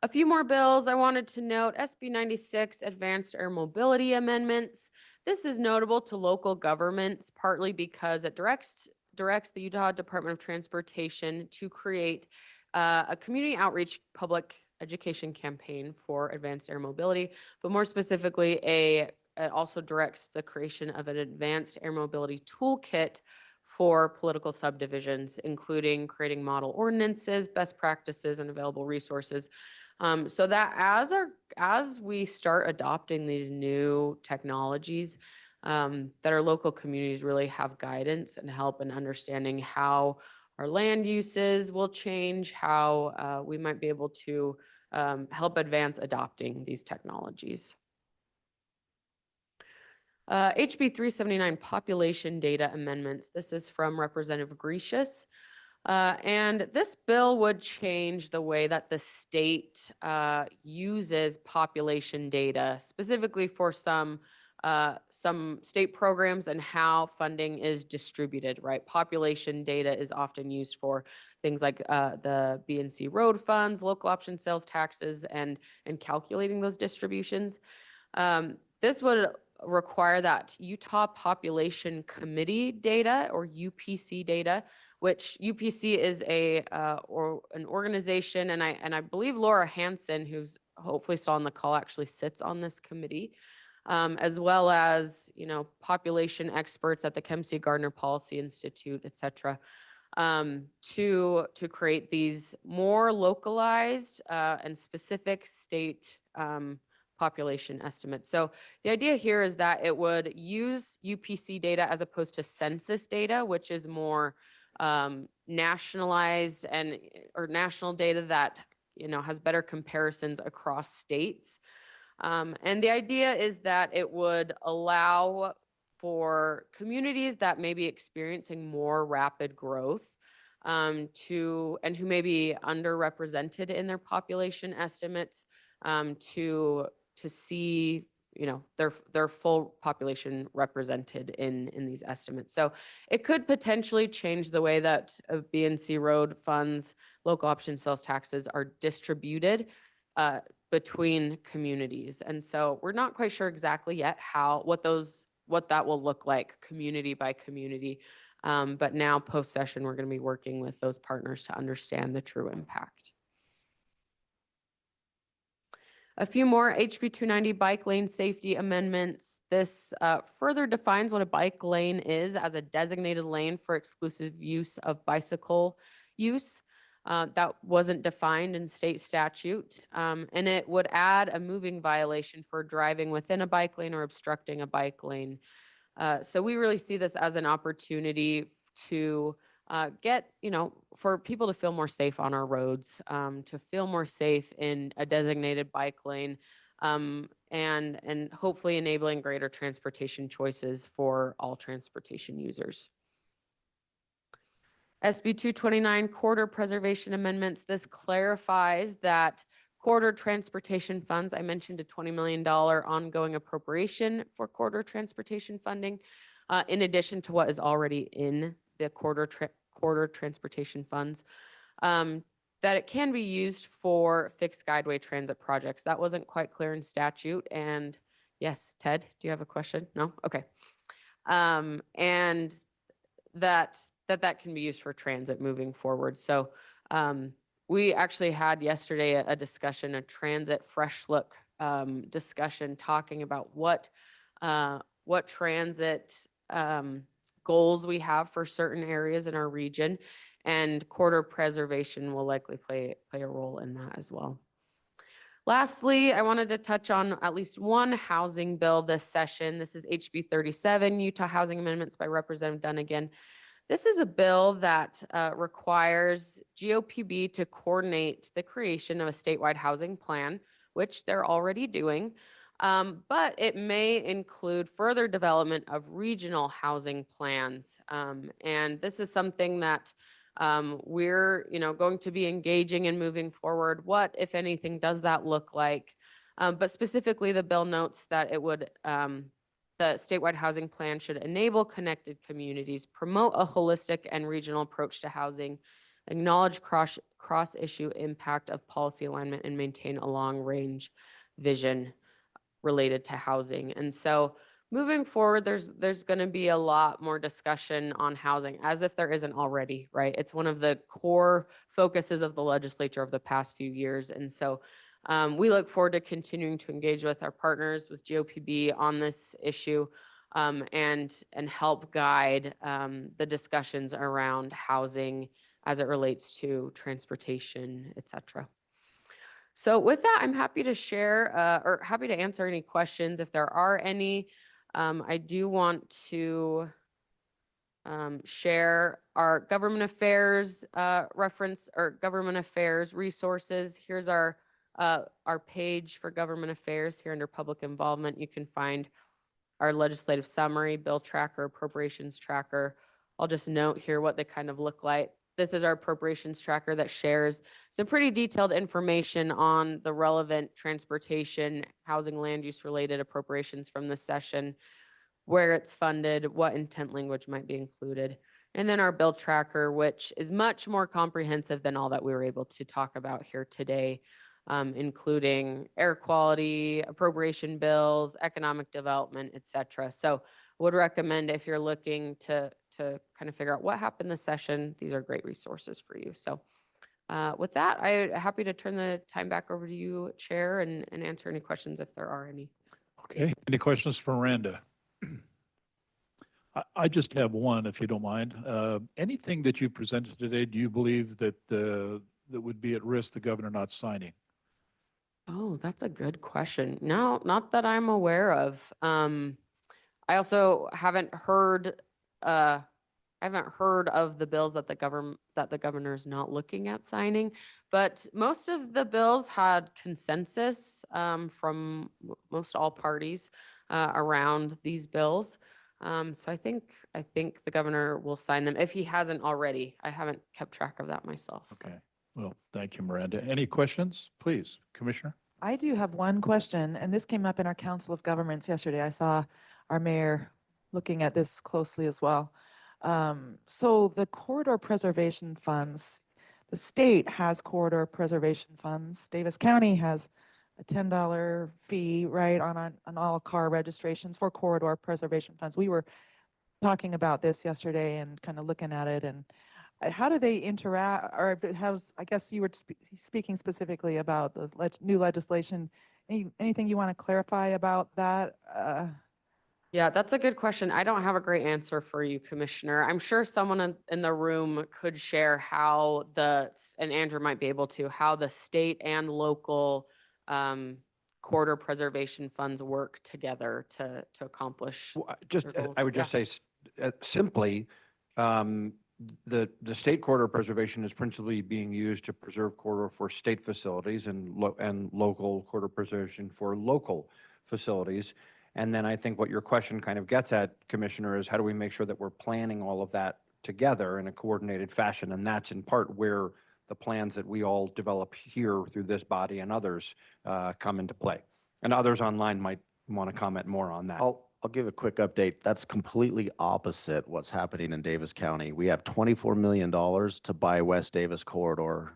A few more bills I wanted to note. SB 96, Advanced Air Mobility Amendments. This is notable to local governments, partly because it directs the Utah Department of Transportation to create a community outreach public education campaign for advanced air mobility, but more specifically, it also directs the creation of an advanced air mobility toolkit for political subdivisions, including creating model ordinances, best practices, and available resources. So that as we start adopting these new technologies, that our local communities really have guidance and help in understanding how our land uses will change, how we might be able to help advance adopting these technologies. HB 379 population data amendments. This is from Representative Gracious. And this bill would change the way that the state uses population data, specifically for some state programs and how funding is distributed, right? Population data is often used for things like the BNC road funds, local option sales taxes, and calculating those distributions. This would require that Utah Population Committee data, or UPC data, which UPC is an organization, and I believe Laura Hansen, who's hopefully still on the call, actually sits on this committee, as well as population experts at the Kempsey Gardner Policy Institute, et cetera, to create these more localized and specific state population estimates. So the idea here is that it would use UPC data as opposed to census data, which is more nationalized or national data that has better comparisons across states. And the idea is that it would allow for communities that may be experiencing more rapid growth and who may be underrepresented in their population estimates to see their full population represented in these estimates. So it could potentially change the way that BNC road funds, local option sales taxes are distributed between communities. And so we're not quite sure exactly yet what that will look like community by community. But now post-session, we're going to be working with those partners to understand the true impact. A few more HB 290 bike lane safety amendments. This further defines what a bike lane is as a designated lane for exclusive use of bicycle use. That wasn't defined in state statute. And it would add a moving violation for driving within a bike lane or obstructing a bike lane. So we really see this as an opportunity to get, for people to feel more safe on our roads, to feel more safe in a designated bike lane, and hopefully enabling greater transportation choices for all transportation users. SB 229 corridor preservation amendments. This clarifies that corridor transportation funds, I mentioned a $20 million ongoing appropriation for corridor transportation funding, in addition to what is already in the corridor transportation funds, that it can be used for fixed guideway transit projects. That wasn't quite clear in statute. And yes, Ted, do you have a question? No? Okay. And that can be used for transit moving forward. So we actually had yesterday a discussion, a transit fresh look discussion, talking about what transit goals we have for certain areas in our region, and corridor preservation will likely play a role in that as well. Lastly, I wanted to touch on at least one housing bill this session. This is HB 37, Utah Housing Amendments by Representative Dunnigan. This is a bill that requires GOPB to coordinate the creation of a statewide housing plan which they're already doing. But it may include further development of regional housing plans. And this is something that we're, going to be engaging and moving forward. What, if anything, does that look like? But specifically, the bill notes that it would, the statewide housing plan should enable connected communities, promote a holistic and regional approach to housing, acknowledge cross-issue impact of policy alignment, and maintain a long-range vision related to housing. And so moving forward, there's going to be a lot more discussion on housing, as if there isn't already, right? It's one of the core focuses of the legislature of the past few years. And so we look forward to continuing to engage with our partners, with GOPB on this issue, and help guide the discussions around housing as it relates to transportation, et cetera. So with that, I'm happy to share or happy to answer any questions if there are any. I do want to share our government affairs reference or government affairs resources. Here's our page for government affairs here under public involvement. You can find our legislative summary, bill tracker, appropriations tracker. I'll just note here what they kind of look like. This is our appropriations tracker that shares some pretty detailed information on the relevant transportation, housing, land use related appropriations from this session, where it's funded, what intent language might be included. And then our bill tracker, which is much more comprehensive than all that we were able to talk about here today, including air quality, appropriation bills, economic development, et cetera. So would recommend if you're looking to kind of figure out what happened this session, these are great resources for you. So with that, I'm happy to turn the time back over to you, Chair, and answer any questions if there are any. Okay, any questions for Miranda? I just have one, if you don't mind. Anything that you presented today, do you believe that that would be at risk the governor not signing? Oh, that's a good question. No, not that I'm aware of. I also haven't heard of the bills that the governor is not looking at signing, but most of the bills had consensus from most all parties around these bills. So I think the governor will sign them if he hasn't already. I haven't kept track of that myself. So. Okay, well, thank you, Miranda. Any questions, please, Commissioner? I do have one question, and this came up in our Council of Governments yesterday. I saw our mayor looking at this closely as well. So the corridor preservation funds, the state has corridor preservation funds. Davis County has a $10 fee, right, on all car registrations for corridor preservation funds. We were talking about this yesterday and kind of looking at it, and how do they interact, or I guess you were speaking specifically about the new legislation. Anything you want to clarify about that? Yeah, that's a good question. I don't have a great answer for you, Commissioner. I'm sure someone in the room could share how and Andrew might be able to, how the state and local corridor preservation funds work together to accomplish. I would just say simply, the state corridor preservation is principally being used to preserve corridor for state facilities and local corridor preservation for local facilities. And then I think what your question kind of gets at, Commissioner, is how do we make sure that we're planning all of that together in a coordinated fashion? And that's in part where the plans that we all develop here through this body and others come into play. And others online might want to comment more on that. I'll give a quick update. That's completely opposite what's happening in Davis County. We have $24 million to buy West Davis corridor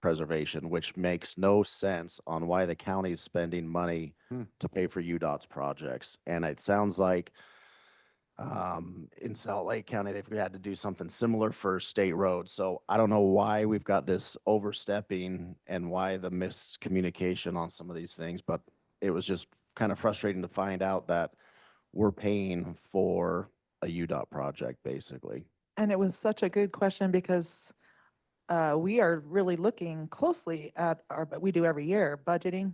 preservation, which makes no sense on why the county is spending money to pay for UDOT's projects. And it sounds like in Salt Lake County, they've had to do something similar for state roads. So I don't know why we've got this overstepping and why the miscommunication on some of these things, but it was just kind of frustrating to find out that we're paying for a UDOT project, basically. And it was such a good question because we are really looking closely at we do every year, budgeting,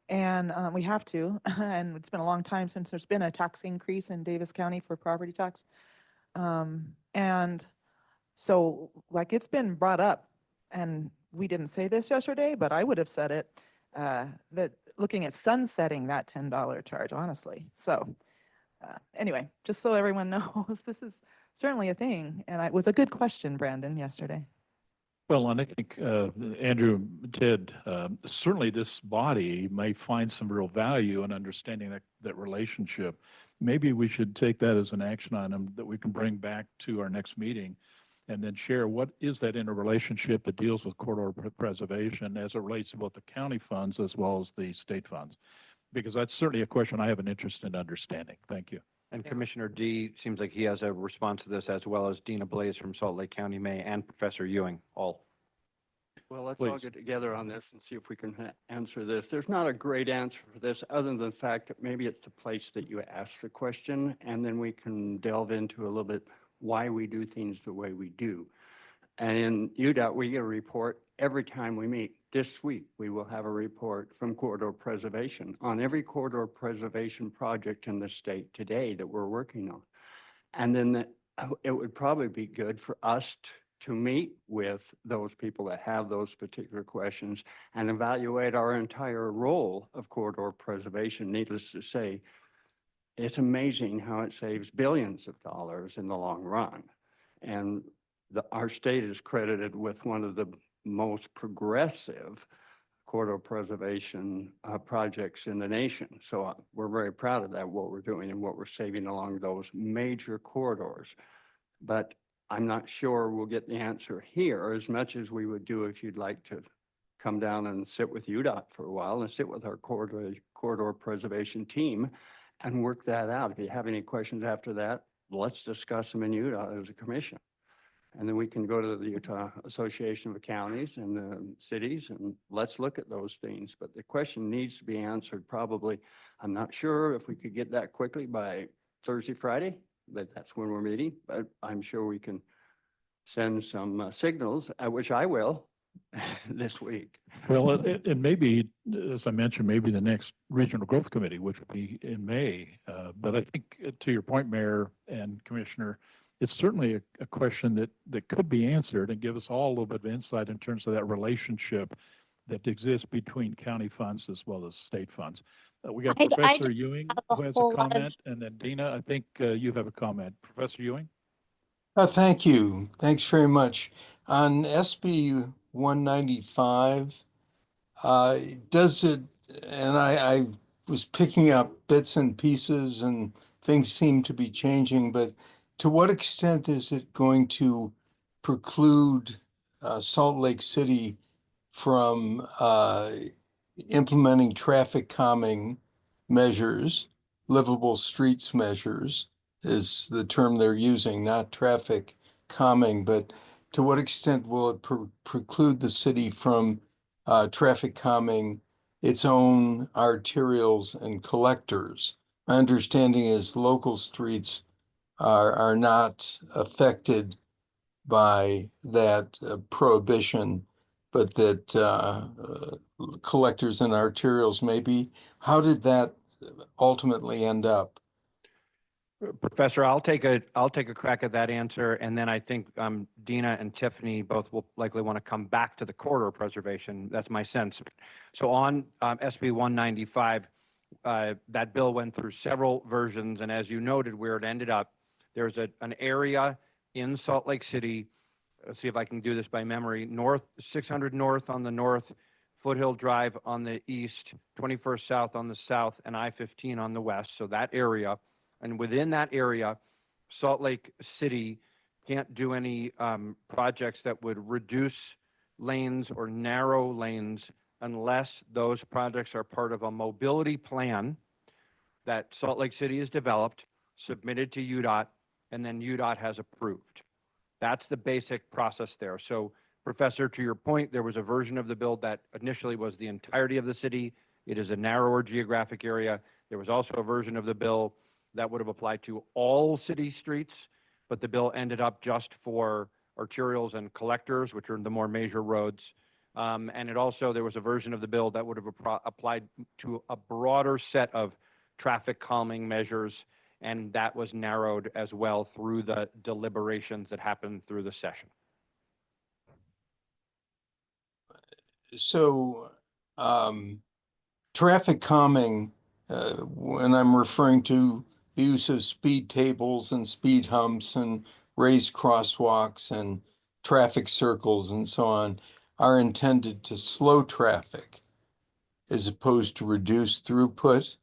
and we have to, and it's been a long time since there's been a tax increase in Davis County for property tax. And so like it's been brought up, and we didn't say this yesterday, but I would have said it, that looking at sunsetting that $10 charge, honestly. So anyway, just so everyone knows, this is certainly a thing. And it was a good question, Brandon, yesterday. Well, and I think, Andrew, Ted, certainly this body may find some real value in understanding that relationship. Maybe we should take that as an action item that we can bring back to our next meeting and then share what is that interrelationship that deals with corridor preservation as it relates to both the county funds as well as the state funds. Because that's certainly a question I have an interest in understanding. Thank you. And Commissioner D seems like he has a response to this, as well as Dina Blaze from Salt Lake County May and Professor Ewing, all. Well, let's all Please. get together on this and see if we can answer this. There's not a great answer for this, other than the fact that maybe it's the place that you ask the question, and then we can delve into a little bit why we do things the way we do. And in UDOT, we get a report every time we meet. This week, we will have a report from corridor preservation on every corridor preservation project in the state today that we're working on. And then it would probably be good for us to meet with those people that have those particular questions and evaluate our entire role of corridor preservation. Needless to say, it's amazing how it saves billions of dollars in the long run. And our state is credited with one of the most progressive corridor preservation projects in the nation. So we're very proud of that, what we're doing and what we're saving along those major corridors. But I'm not sure we'll get the answer here as much as we would do if you'd like to come down and sit with UDOT for a while and sit with our corridor preservation team and work that out. If you have any questions after that, let's discuss them in UDOT as a commission. And then we can go to the Utah Association of Counties and the cities and let's look at those things. But the question needs to be answered probably. I'm not sure if we could get that quickly by Thursday, Friday, but that's when we're meeting. But I'm sure we can send some signals, which I will this week. Well, it may be, as I mentioned, maybe the next Regional Growth Committee, which will be in May. But I think to your point, Mayor and Commissioner, it's certainly a question that could be answered and give us all a little bit of insight in terms of that relationship that exists between county funds as well as state funds. We got Professor Ewing who has a comment, and then Dina, I think you have a comment. Professor Ewing? Thank you. Thanks very much. On SB 195, does it, and I was picking up bits and pieces and things seem to be changing, but to what extent is it going to preclude Salt Lake City from implementing traffic calming measures, livable streets measures is the term they're using, not traffic calming, but to what extent will it preclude the city from traffic calming its own arterials and collectors? My understanding is local streets are not affected by that prohibition, but that collectors and arterials may be. How did that ultimately end up? Professor, I'll take a crack at that answer, and then I think Dina and Tiffany both will likely want to come back to the corridor preservation. That's my sense. So on SB 195, that bill went through several versions, and as you noted, where it ended up, there's an area in Salt Lake City. Let's see if I can do this by memory. North 600 North on the north, Foothill Drive on the east, 21st South on the south, and I-15 on the west. So that area. And within that area, Salt Lake City can't do any projects that would reduce lanes or narrow lanes unless those projects are part of a mobility plan that Salt Lake City has developed, submitted to UDOT, and then UDOT has approved. That's the basic process there. So, Professor, to your point, there was a version of the bill that initially was the entirety of the city. It is a narrower geographic area. There was also a version of the bill that would have applied to all city streets, but the bill ended up just for arterials and collectors, which are the more major roads. And it also, there was a version of the bill that would have applied to a broader set of traffic calming measures, and that was narrowed as well through the deliberations that happened through the session. So traffic calming, when I'm referring to the use of speed tables and speed humps and raised crosswalks and traffic circles and so on, are intended to slow traffic as opposed to reduce throughput.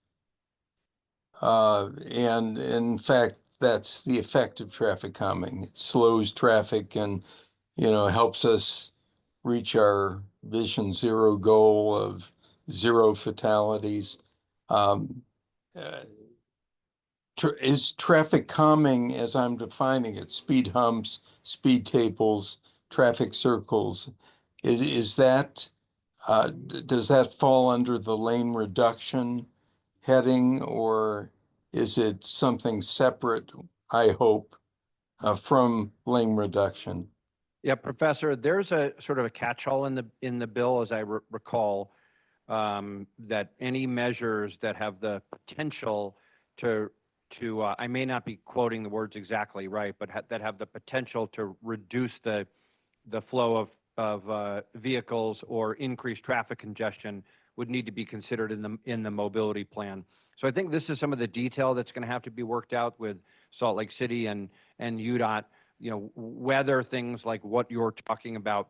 And in fact, that's the effect of traffic calming. It slows traffic and, helps us reach our Vision Zero goal of 0 fatalities. Is traffic calming, as I'm defining it, speed humps, speed tables, traffic circles, is that, does that fall under the lane reduction heading, or is it something separate, I hope, from lane reduction? Yeah, Professor, there's a sort of a catch-all in the bill, as I recall, that any measures that have the potential to I may not be quoting the words exactly right, but that have the potential to reduce the flow of vehicles or increase traffic congestion would need to be considered in the mobility plan. So I think this is some of the detail that's going to have to be worked out with Salt Lake City and UDOT. Whether things like what you're talking about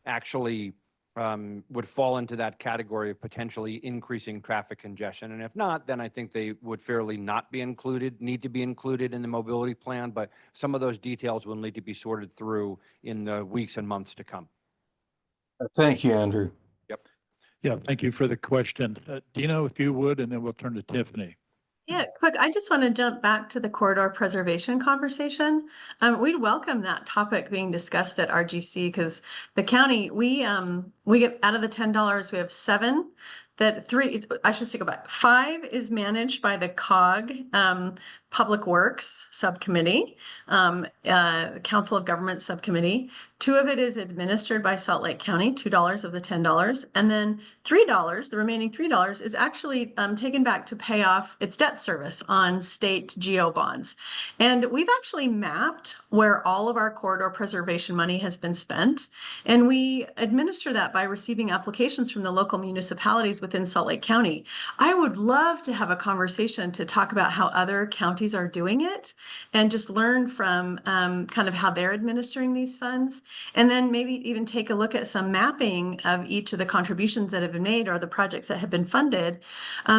actually would fall into that category of potentially increasing traffic congestion. And if not, then I think they would fairly not be need to be included in the mobility plan. But some of those details will need to be sorted through in the weeks and months to come. Thank you, Andrew. Yep. Yeah, thank you for the question. Dino, if you would, and then we'll turn to Tiffany. Yeah, quick, I just want to jump back to the corridor preservation conversation. We'd welcome that topic being discussed at RGC because the county, we get out of the $10, we have 7 that 3, I should say go back. 5 is managed by the COG, Public Works Subcommittee, Council of Government Subcommittee. 2 of it is administered by Salt Lake County, $2 of the $10. And then $3, the remaining $3 is actually taken back to pay off its debt service on state GO bonds. And we've actually mapped where all of our corridor preservation money has been spent. And we administer that by receiving applications from the local municipalities within Salt Lake County. I would love to have a conversation to talk about how other counties are doing it and just learn from kind of how they're administering these funds. And then maybe even take a look at some mapping of each of the contributions that have been made or the projects that have been funded.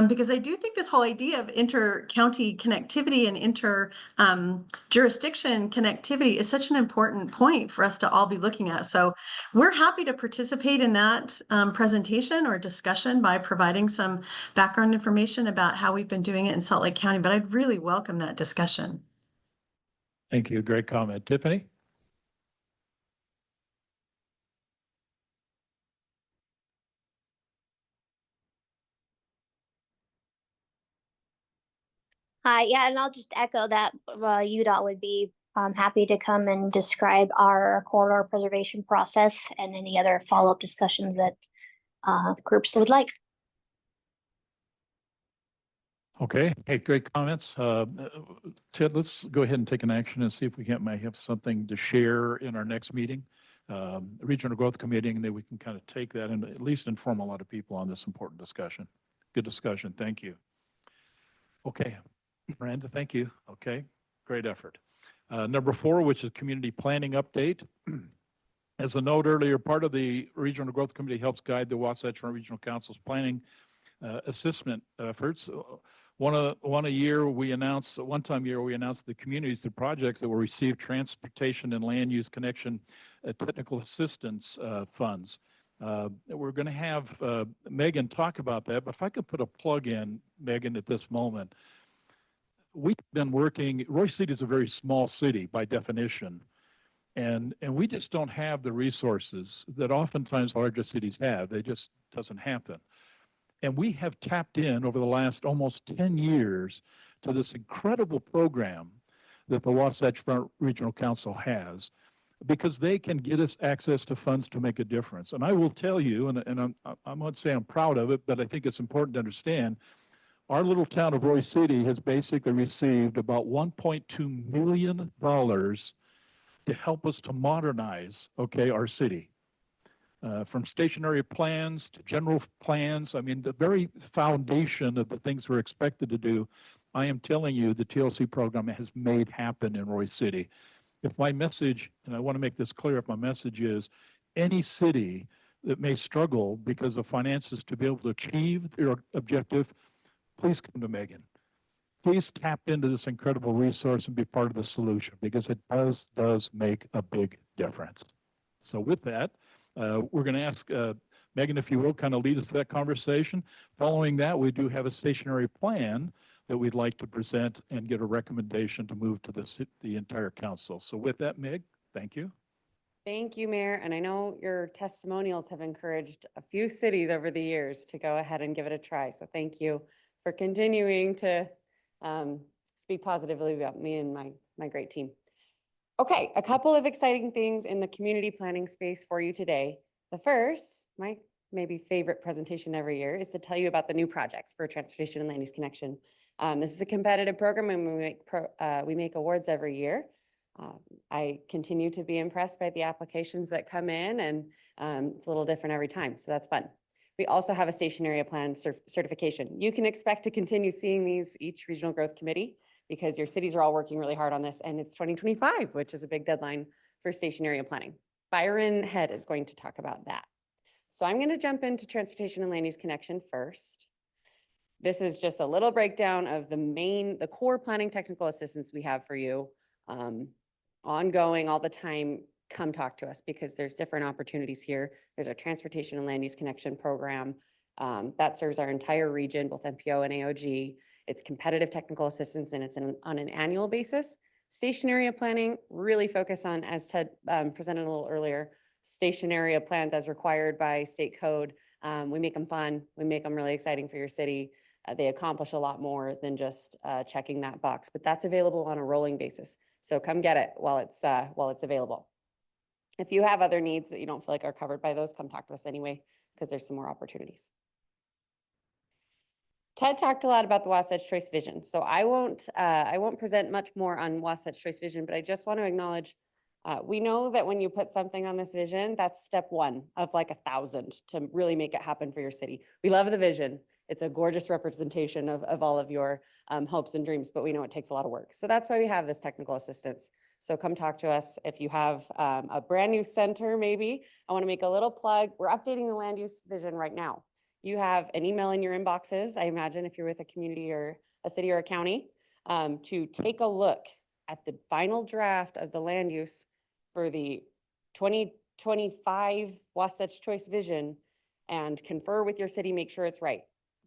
Because I do think this whole idea of inter-county connectivity and inter-jurisdiction connectivity is such an important point for us to all be looking at. So we're happy to participate in that presentation or discussion by providing some background information about how we've been doing it in Salt Lake County, but I'd really welcome that discussion. Thank you. Great comment. Tiffany? Yeah, and I'll just echo that UDOT would be happy to come and describe our corridor preservation process and any other follow-up discussions that groups would like. Okay. Hey, great comments. Ted, let's go ahead and take an action and see if we may have something to share in our next meeting, Regional Growth Committee, and then we can kind of take that and at least inform a lot of people on this important discussion. Good discussion. Thank you. Okay. Miranda, thank you. Okay. Great effort. Number 4, which is community planning update. As a note earlier, part of the Regional Growth Committee helps guide the Wasatch Front Regional Council's planning assessment efforts. One time a year, we announce the communities, the projects that will receive transportation and land use connection technical assistance funds. We're going to have Megan talk about that, but if I could put a plug in, Megan, at this moment. We've been working, Royse City is a very small city by definition, and we just don't have the resources that oftentimes larger cities have. It just doesn't happen. And we have tapped in over the last almost 10 years to this incredible program that the Wasatch Front Regional Council has, because they can get us access to funds to make a difference. And I will tell you, and I won't say I'm proud of it, but I think it's important to understand, our little town of Royse City has basically received about $1.2 million to help us to modernize, our city. from stationary plans to general plans. I mean, the very foundation of the things we're expected to do, I am telling you, the TLC program has made happen in Roy City. If my message, and I want to make this clear, if my message is any city that may struggle because of finances to be able to achieve their objective, please come to Megan. Please tap into this incredible resource and be part of the solution, because it does make a big difference. So with that, we're going to ask Megan, if you will, kind of lead us to that conversation. Following that, we do have a stationary plan that we'd like to present and get a recommendation to move to the entire council. So with that, Meg, thank you. Thank you, Mayor. And I know your testimonials have encouraged a few cities over the years to go ahead and give it a try. So thank you for continuing to speak positively about me and my great team. Okay, a couple of exciting things in the community planning space for you today. The first, my maybe favorite presentation every year, is to tell you about the new projects for Transportation and Land Use Connection. This is a competitive program, and we make awards every year. I continue to be impressed by the applications that come in, and it's a little different every time, so that's fun. We also have a station area plan certification. You can expect to continue seeing these each regional growth committee, because your cities are all working really hard on this, and it's 2025, which is a big deadline for station area planning. Byron Head is going to talk about that. So I'm going to jump into Transportation and Land Use Connection first. This is just a little breakdown of the core planning technical assistance we have for you. Ongoing all the time, come talk to us, because there's different opportunities here. There's our Transportation and Land Use Connection program that serves our entire region, both MPO and AOG. It's competitive technical assistance, and it's on an annual basis. Station area planning really focus on, as Ted presented a little earlier, station area plans as required by state code. We make them fun. We make them really exciting for your city. They accomplish a lot more than just checking that box, but that's available on a rolling basis. So come get it while it's available. If you have other needs that you don't feel like are covered by those, come talk to us anyway, because there's some more opportunities. Ted talked a lot about the Wasatch Choice Vision, so I won't present much more on Wasatch Choice Vision, but I just want to acknowledge, we know that when you put something on this vision, that's step one of like 1,000 to really make it happen for your city. We love the vision. It's a gorgeous representation of all of your hopes and dreams, but we know it takes a lot of work. So that's why we have this technical assistance. So come talk to us. If you have a brand new center, maybe, I want to make a little plug. We're updating the land use vision right now. You have an email in your inboxes, I imagine, if you're with a community or a city or a county, to take a look at the final draft of the land use for the 2025 Wasatch Choice Vision and confer with your city, make sure it's right,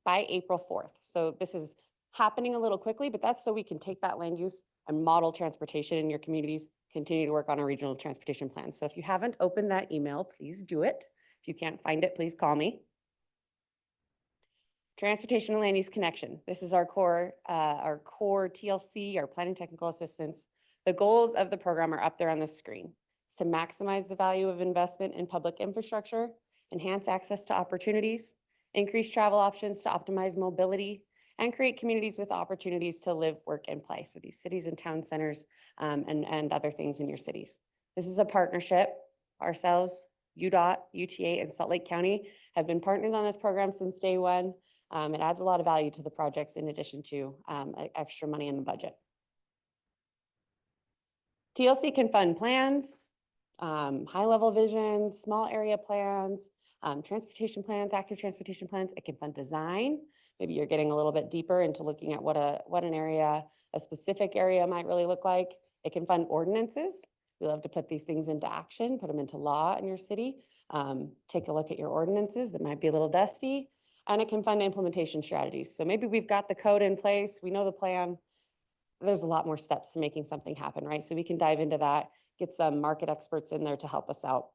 by April 4th. So this is happening a little quickly, but that's so we can take that land use and model transportation in your communities, continue to work on a regional transportation plan. So if you haven't opened that email, please do it. If you can't find it, please call me. Transportation and Land Use Connection. This is our core TLC, our planning technical assistance. The goals of the program are up there on the screen. It's to maximize the value of investment in public infrastructure, enhance access to opportunities, increase travel options to optimize mobility, and create communities with opportunities to live, work, and play. So these cities and town centers and other things in your cities. This is a partnership. Ourselves, UDOT, UTA, and Salt Lake County have been partners on this program since day one. It adds a lot of value to the projects in addition to extra money in the budget. TLC can fund plans, high-level visions, small area plans, transportation plans, active transportation plans. It can fund design. Maybe you're getting a little bit deeper into looking at what an area, a specific area might really look like. It can fund ordinances. We love to put these things into action, put them into law in your city. Take a look at your ordinances that might be a little dusty. And it can fund implementation strategies. So maybe we've got the code in place, we know the plan. There's a lot more steps to making something happen, right? So we can dive into that, get some market experts in there to help us out.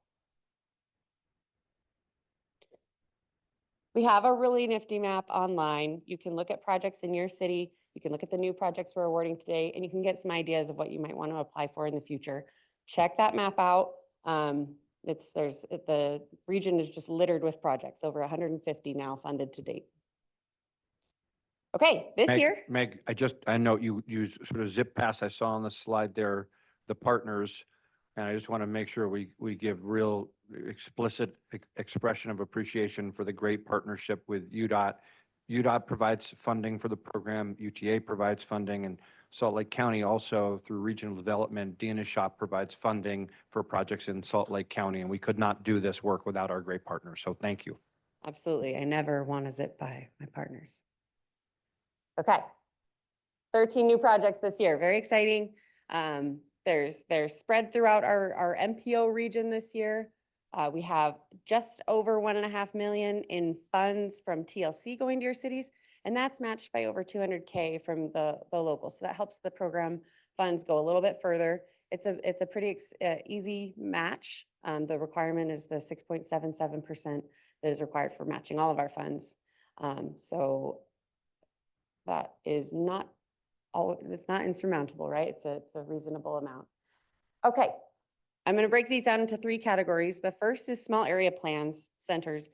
We have a really nifty map online. You can look at projects in your city. You can look at the new projects we're awarding today, and you can get some ideas of what you might want to apply for in the future. Check that map out. The region is just littered with projects, over 150 now funded to date. Okay, this year. Meg, I know you sort of zip past, I saw on the slide there, the partners. And I just want to make sure we give real explicit expression of appreciation for the great partnership with UDOT. UDOT provides funding for the program, UTA provides funding, and Salt Lake County also through regional development, Deanna's Shop provides funding for projects in Salt Lake County. And we could not do this work without our great partners. So thank you. Absolutely. I never want to zip by my partners. Okay. 13 new projects this year. Very exciting. They're spread throughout our MPO region this year. We have just over $1.5 million in funds from TLC going to your cities, and that's matched by over $200K from the local. So that helps the program funds go a little bit further. It's a pretty easy match. The requirement is the 6.77% that is required for matching all of our funds. So that is not it's not insurmountable, right? It's a reasonable amount. Okay, I'm going to break these down into 3 categories. The first is small area plans, centers,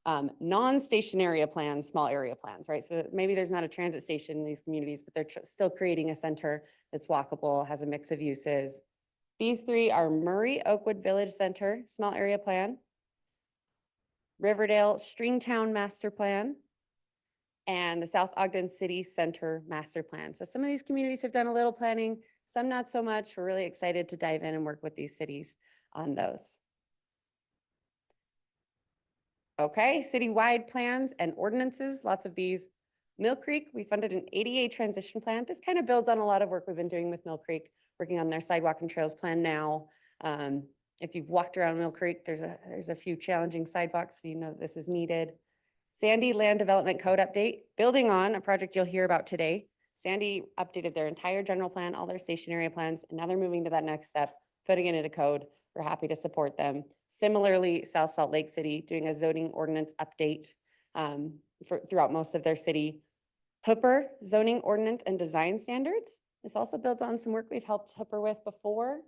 non-station area plans, small area plans, right? So maybe there's not a transit station in these communities, but they're still creating a center that's walkable, has a mix of uses. These 3 are Murray Oakwood Village Center, small area plan, Riverdale Stringtown Master Plan, and the South Ogden City Center Master Plan. So some of these communities have done a little planning, some not so much. We're really excited to dive in and work with these cities on those. Okay, citywide plans and ordinances, lots of these. Mill Creek, we funded an ADA transition plan. This kind of builds on a lot of work we've been doing with Mill Creek, working on their sidewalk and trails plan now. If you've walked around Mill Creek, there's a few challenging sidewalks, so you know this is needed. Sandy Land Development Code update, building on a project you'll hear about today. Sandy updated their entire general plan, all their station area plans, and now they're moving to that next step, putting it into code. We're happy to support them. Similarly, South Salt Lake City doing a zoning ordinance update throughout most of their city. Hooper zoning ordinance and design standards. This also builds on some work we've helped Hooper with before.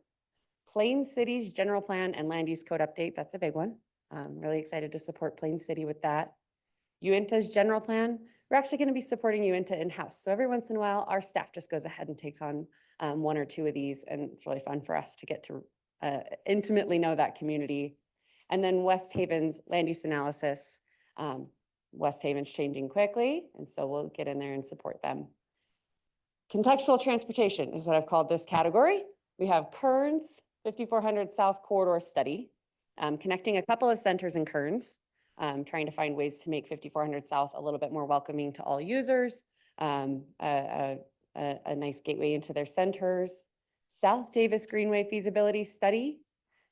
Plain City's general plan and land use code update. That's a big one. Really excited to support Plain City with that. Uinta's general plan. We're actually going to be supporting Uinta in-house. So every once in a while, our staff just goes ahead and takes on 1 or 2 of these. And it's really fun for us to get to intimately know that community. And then West Haven's land use analysis. West Haven's changing quickly, and so we'll get in there and support them. Contextual transportation is what I've called this category. We have Kearns 5400 South Corridor Study, connecting a couple of centers in Kearns, trying to find ways to make 5400 South a little bit more welcoming to all users, a nice gateway into their centers. South Davis Greenway feasibility study.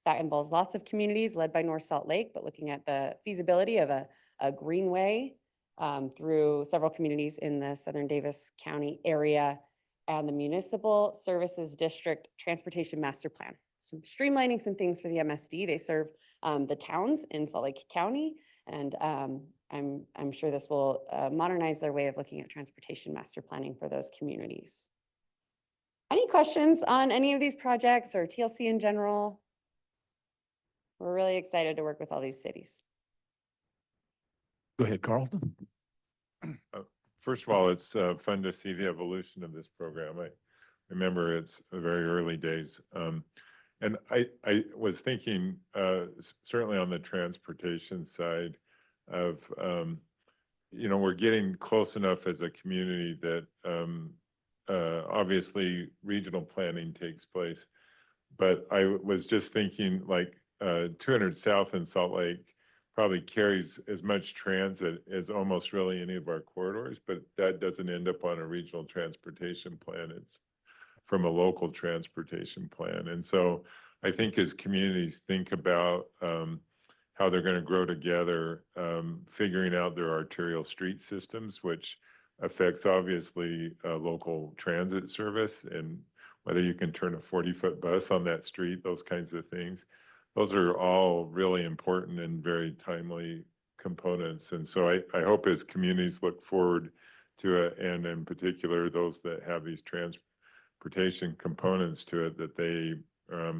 That involves lots of communities led by North Salt Lake, but looking at the feasibility of a greenway through several communities in the Southern Davis County area, and the Municipal Services District Transportation Master Plan. So streamlining some things for the MSD. They serve the towns in Salt Lake County, and I'm sure this will modernize their way of looking at transportation master planning for those communities. Any questions on any of these projects or TLC in general? We're really excited to work with all these cities. Go ahead, Carlton. First of all, it's fun to see the evolution of this program. I remember it's very early days. And I was thinking, certainly on the transportation side of, we're getting close enough as a community that obviously regional planning takes place. But I was just thinking like 200 South in Salt Lake probably carries as much transit as almost really any of our corridors, but that doesn't end up on a regional transportation plan. It's from a local transportation plan. And so I think as communities think about how they're going to grow together, figuring out their arterial street systems, which affects obviously local transit service and whether you can turn a 40-foot bus on that street, those kinds of things. Those are all really important and very timely components. And so I hope as communities look forward to it, and in particular, those that have these transportation components to it, that they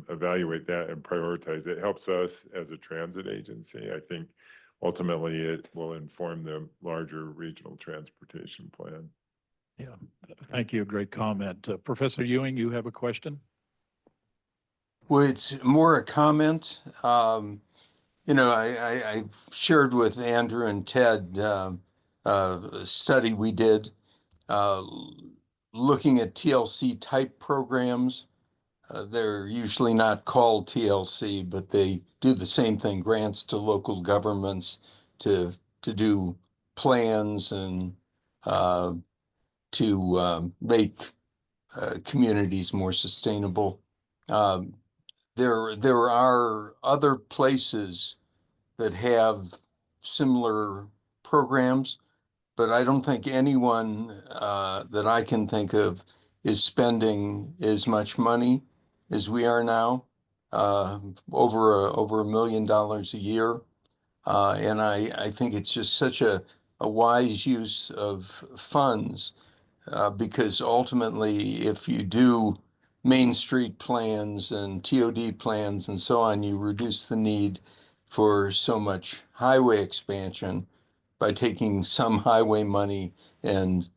evaluate that and prioritize. It helps us as a transit agency. I think ultimately it will inform the larger regional transportation plan. Yeah, thank you. Great comment. Professor Ewing, you have a question? Well, it's more a comment. You know, I shared with Andrew and Ted a study we did uh, looking at TLC type programs. They're usually not called TLC, but they do the same thing, grants to local governments to do plans and to make communities more sustainable. Um, there are other places that have similar programs, but I don't think anyone that I can think of is spending as much money as we are now, over $1 million a year. And I think it's just such a wise use of funds because ultimately, if you do Main Street plans and TOD plans and so on, you reduce the need for so much highway expansion by taking some highway money and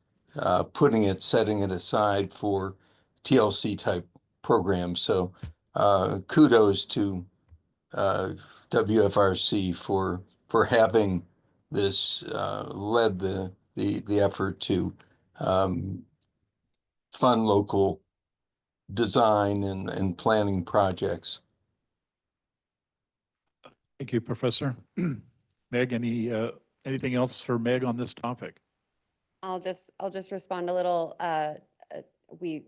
setting it aside for TLC type programs. So kudos to WFRC for having this led the effort to fund local design and planning projects. Thank you, Professor. Meg, anything else for Meg on this topic? I'll just respond a little. When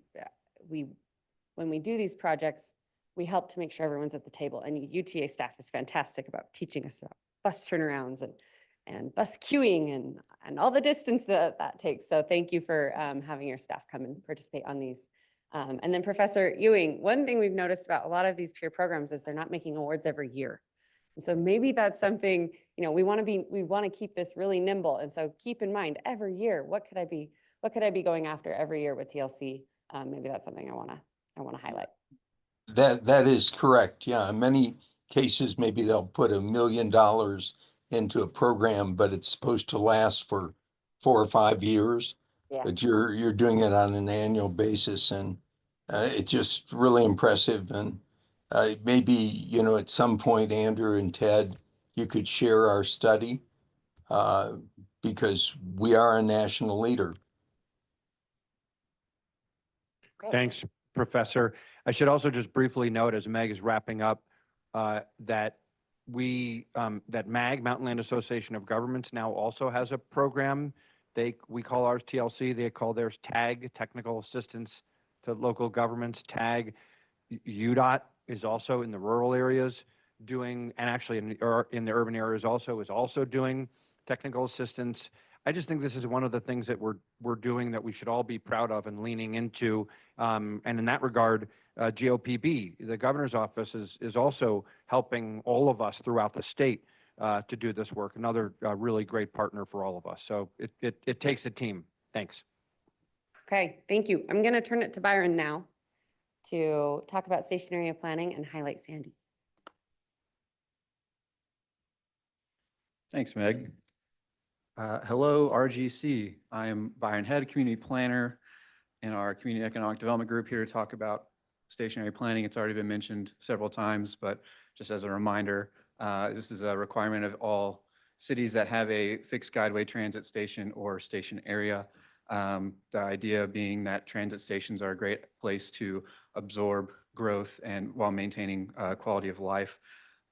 we do these projects, we help to make sure everyone's at the table. And UTA staff is fantastic about teaching us about bus turnarounds and bus queuing and all the distance that takes. So thank you for having your staff come and participate on these. And then Professor Ewing, one thing we've noticed about a lot of these peer programs is they're not making awards every year. And so maybe that's something, we want to keep this really nimble. And so keep in mind every year, what could I be going after every year with TLC? Maybe that's something I want to highlight. That is correct. Yeah, in many cases, maybe they'll put $1 million into a program, but it's supposed to last for 4 or 5 years. Yeah. But you're doing it on an annual basis, and it's just really impressive. And maybe at some point, Andrew and Ted, you could share our study because we are a national leader. Thanks, Professor. I should also just briefly note, as Meg is wrapping up, that MAG, Mountain Land Association of Governments, now also has a program. We call ours TLC. They call theirs TAG, Technical Assistance to Local Governments. TAG. UDOT is also in the rural areas doing, and actually in the urban areas is also doing technical assistance. I just think this is one of the things that we're doing that we should all be proud of and leaning into. And in that regard, GOPB, the governor's office, is also helping all of us throughout the state to do this work. Another really great partner for all of us. So it takes a team. Thanks. Okay, thank you. I'm going to turn it to Byron now to talk about station area planning and highlight Sandy. Thanks, Meg. Hello, RGC. I am Byron Head, Community Planner in our Community Economic Development Group, here to talk about stationary planning. It's already been mentioned several times, but just as a reminder, this is a requirement of all cities that have a fixed guideway transit station or station area. The idea being that transit stations are a great place to absorb growth and while maintaining quality of life.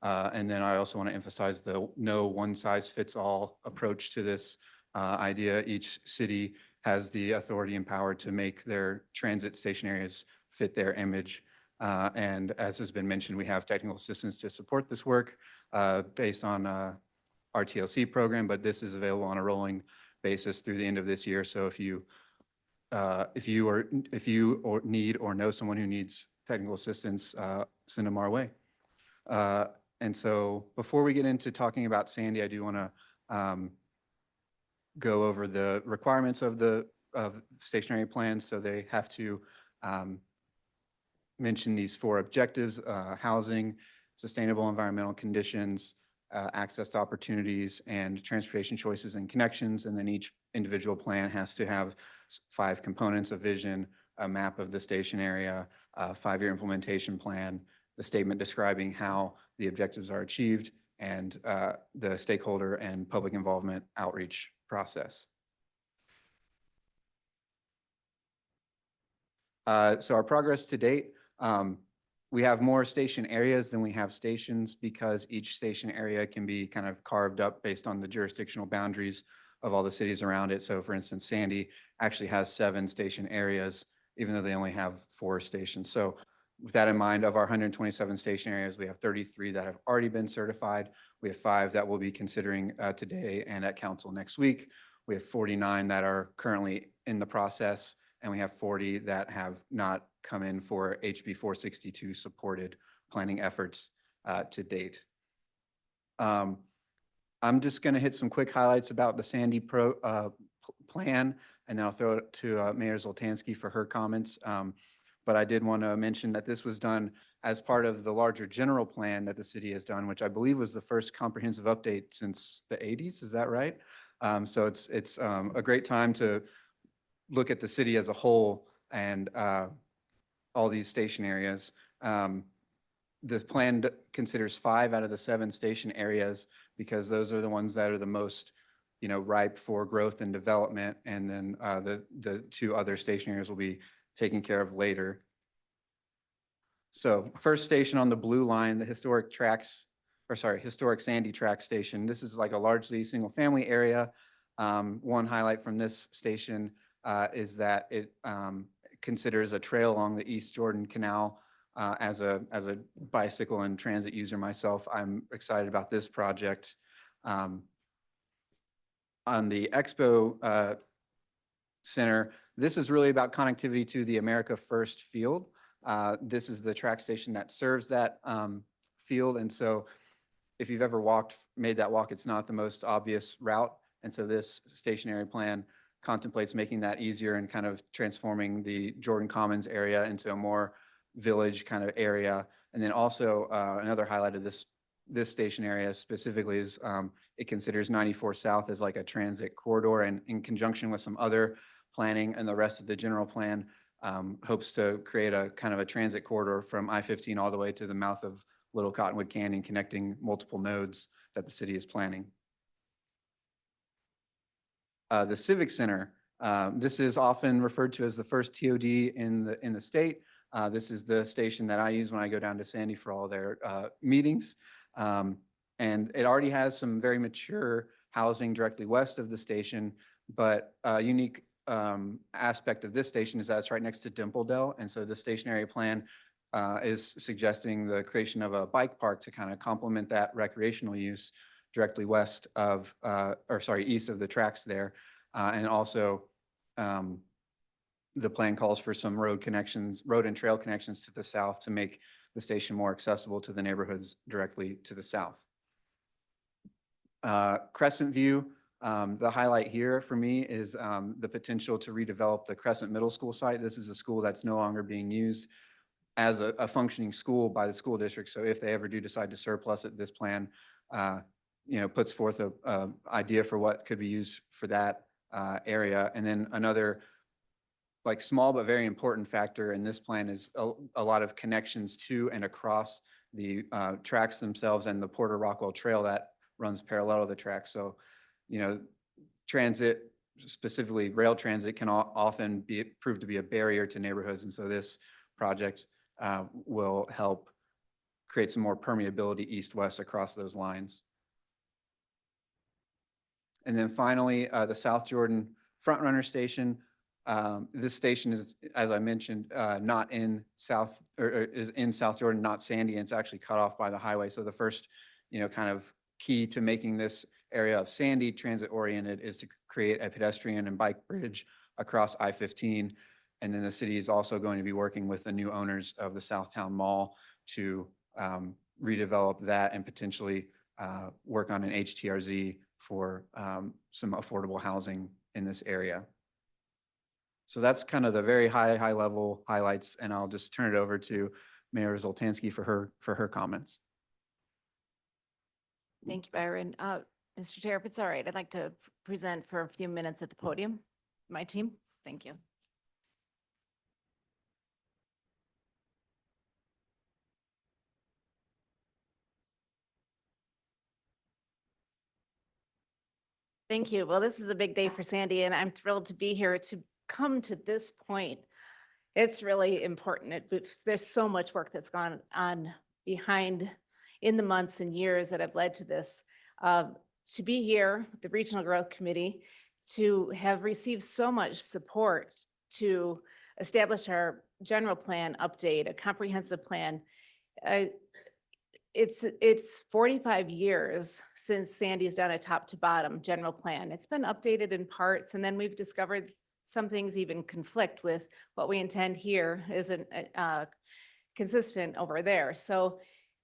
And then I also want to emphasize the no one-size-fits-all approach to this idea. Each city has the authority and power to make their transit station areas fit their image. And as has been mentioned, we have technical assistance to support this work based on our TLC program, but this is available on a rolling basis through the end of this year. So if you need or know someone who needs technical assistance, send them our way. And so before we get into talking about Sandy, I do want to go over the requirements of stationary plans. So they have to mention these 4 objectives: housing, sustainable environmental conditions, access to opportunities, and transportation choices and connections. And then each individual plan has to have 5 components: a vision, a map of the station area, a 5-year implementation plan, the statement describing how the objectives are achieved and the stakeholder and public involvement outreach process. So our progress to date, we have more station areas than we have stations because each station area can be kind of carved up based on the jurisdictional boundaries of all the cities around it. So for instance, Sandy actually has 7 station areas, even though they only have 4 stations. So with that in mind, of our 127 station areas, we have 33 that have already been certified. We have 5 that we'll be considering today and at council next week. We have 49 that are currently in the process, and we have 40 that have not come in for HB 462 supported planning efforts to date. I'm just going to hit some quick highlights about the Sandy plan, and then I'll throw it to Mayor Zoltansky for her comments. But I did want to mention that this was done as part of the larger general plan that the city has done, which I believe was the first comprehensive update since the 80s. Is that right? So it's a great time to look at the city as a whole and all these station areas. The plan considers 5 out of the 7 station areas because those are the ones that are the most, ripe for growth and development. And then the 2 other station areas will be taken care of later. So first station on the blue line, the historic Sandy Track Station. This is like a largely single family area. One highlight from this station is that it considers a trail along the East Jordan Canal. As a bicycle and transit user myself, I'm excited about this project. On the Expo Center, this is really about connectivity to the America First field. This is the track station that serves that field. And so if you've ever made that walk, it's not the most obvious route. And so this stationary plan contemplates making that easier and kind of transforming the Jordan Commons area into a more village kind of area. And then also another highlight of this station area specifically is it considers 94 South as like a transit corridor, and in conjunction with some other planning and the rest of the general plan, hopes to create a kind of a transit corridor from I-15 all the way to the mouth of Little Cottonwood Canyon, connecting multiple nodes that the city is planning. The Civic Center, this is often referred to as the first TOD in the state. This is the station that I use when I go down to Sandy for all their meetings. And it already has some very mature housing directly west of the station, but a unique aspect of this station is that it's right next to Dimpledale. And so the stationary plan is suggesting the creation of a bike park to kind of complement that recreational use directly west of, east of the tracks there. And also the plan calls for some road and trail connections to the south to make the station more accessible to the neighborhoods directly to the south. Crescent View, the highlight here for me is the potential to redevelop the Crescent Middle School site. This is a school that's no longer being used as a functioning school by the school district. So if they ever do decide to surplus it, this plan puts forth a idea for what could be used for that area. And then another like small but very important factor in this plan is a lot of connections to and across the tracks themselves and the Porter Rockwell Trail that runs parallel to the tracks. So, transit, specifically rail transit, can often prove to be a barrier to neighborhoods. And so this project will help create some more permeability east-west across those lines. And then finally, the South Jordan Frontrunner Station. This station is, as I mentioned, not in South, or is in South Jordan, not Sandy, and it's actually cut off by the highway. So the first, kind of key to making this area of Sandy transit oriented is to create a pedestrian and bike bridge across I-15. And then the city is also going to be working with the new owners of the Southtown Mall to redevelop that and potentially work on an HTRZ for some affordable housing in this area. So that's kind of the very high level highlights, and I'll just turn it over to Mayor Zoltansky for her comments. Thank you, Byron. Mr. Chair, if it's all right, I'd like to present for a few minutes at the podium, my team. Thank you. Thank you. Well, this is a big day for Sandy, and I'm thrilled to be here to come to this point. It's really important. There's so much work that's gone on behind in the months and years that have led to this. To be here, the Regional Growth Committee, to have received so much support to establish our general plan update, a comprehensive plan. It's 45 years since Sandy's done a top to bottom general plan. It's been updated in parts, and then we've discovered some things even conflict with what we intend here isn't consistent over there. So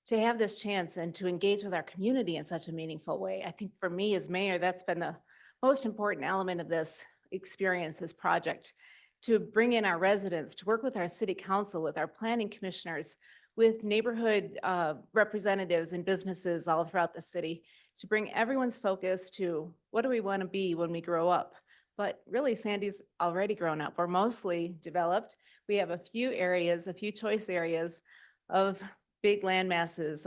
to have this chance and to engage with our community in such a meaningful way, I think for me as mayor, that's been the most important element of this experience, this project, to bring in our residents, to work with our city council, with our planning commissioners, with neighborhood representatives and businesses all throughout the city, to bring everyone's focus to what do we want to be when we grow up. But really, Sandy's already grown up. We're mostly developed. We have a few areas, a few choice areas of big land masses.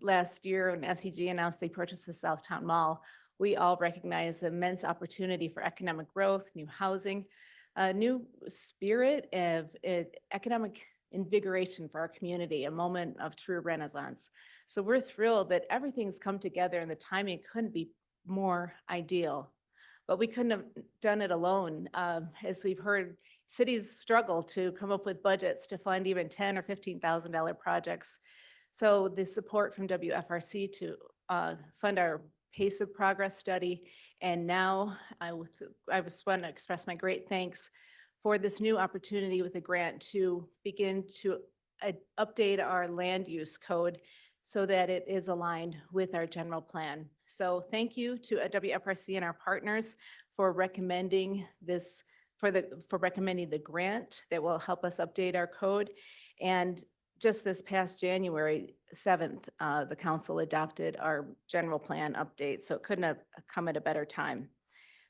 Last year, when SEG announced they purchased the Southtown Mall, we all recognize the immense opportunity for economic growth, new housing, a new spirit of economic invigoration for our community, a moment of true renaissance. So we're thrilled that everything's come together and the timing couldn't be more ideal. But we couldn't have done it alone. As we've heard, cities struggle to come up with budgets to fund even $10,000 or $15,000 projects. So the support from WFRC to fund our pace of progress study. And now I just want to express my great thanks for this new opportunity with a grant to begin to update our land use code so that it is aligned with our general plan. So thank you to WFRC and our partners for recommending this, for recommending the grant that will help us update our code. And just this past January 7th, the council adopted our general plan update, so it couldn't have come at a better time.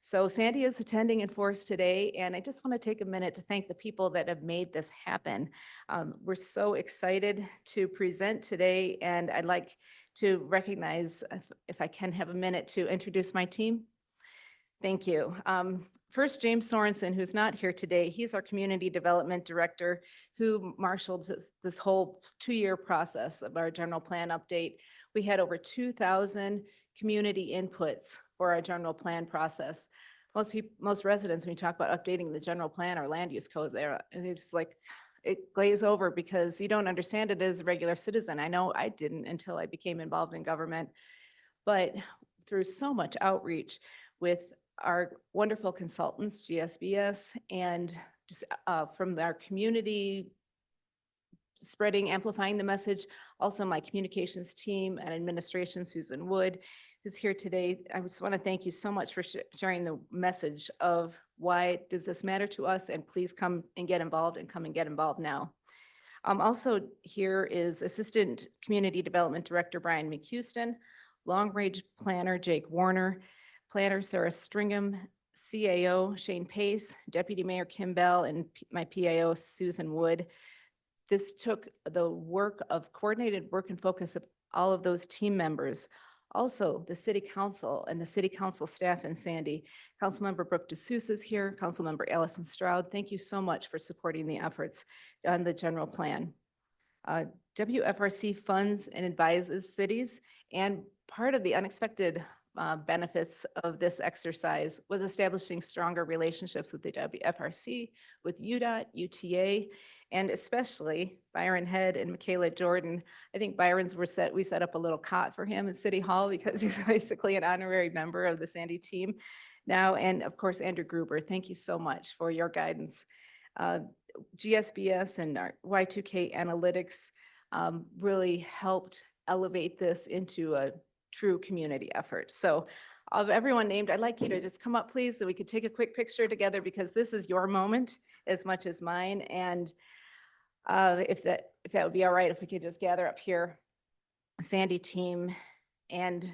So Sandy is attending in force today, and I just want to take a minute to thank the people that have made this happen. We're so excited to present today, and I'd like to recognize, if I can have a minute, to introduce my team. Thank you. First, James Sorensen, who's not here today. He's our Community Development Director who marshaled this whole 2-year process of our general plan update. We had over 2,000 community inputs for our general plan process. Most residents, when we talk about updating the general plan or land use code, it's like, it glaze over because you don't understand it as a regular citizen. I know I didn't until I became involved in government, but through so much outreach with our wonderful consultants, GSBS, and just from our community spreading, amplifying the message. Also my communications team and administration, Susan Wood, is here today. I just want to thank you so much for sharing the message of why does this matter to us, and please come and get involved, and come and get involved now. Also here is Assistant Community Development Director Brian McHouston, Long Range Planner Jake Warner, Planner Sarah Stringham, CAO Shane Pace, Deputy Mayor Kim Bell, and my PAO Susan Wood. This took the work of coordinated work and focus of all of those team members. Also, the City Council and the City Council staff in Sandy. Councilmember Brooke DeSouza is here, Councilmember Allison Stroud. Thank you so much for supporting the efforts on the general plan. WFRC funds and advises cities, and part of the unexpected benefits of this exercise was establishing stronger relationships with the WFRC, with UDOT, UTA, and especially Byron Head and Michaela Jordan. I think we set up a little cot for him at City Hall because he's basically an honorary member of the Sandy team now. And of course, Andrew Gruber, thank you so much for your guidance. GSBS and our Y2K analytics really helped elevate this into a true community effort. So of everyone named, I'd like you to just come up, please, so we could take a quick picture together, because this is your moment as much as mine. And if that would be all right, if we could just gather up here, Sandy team, and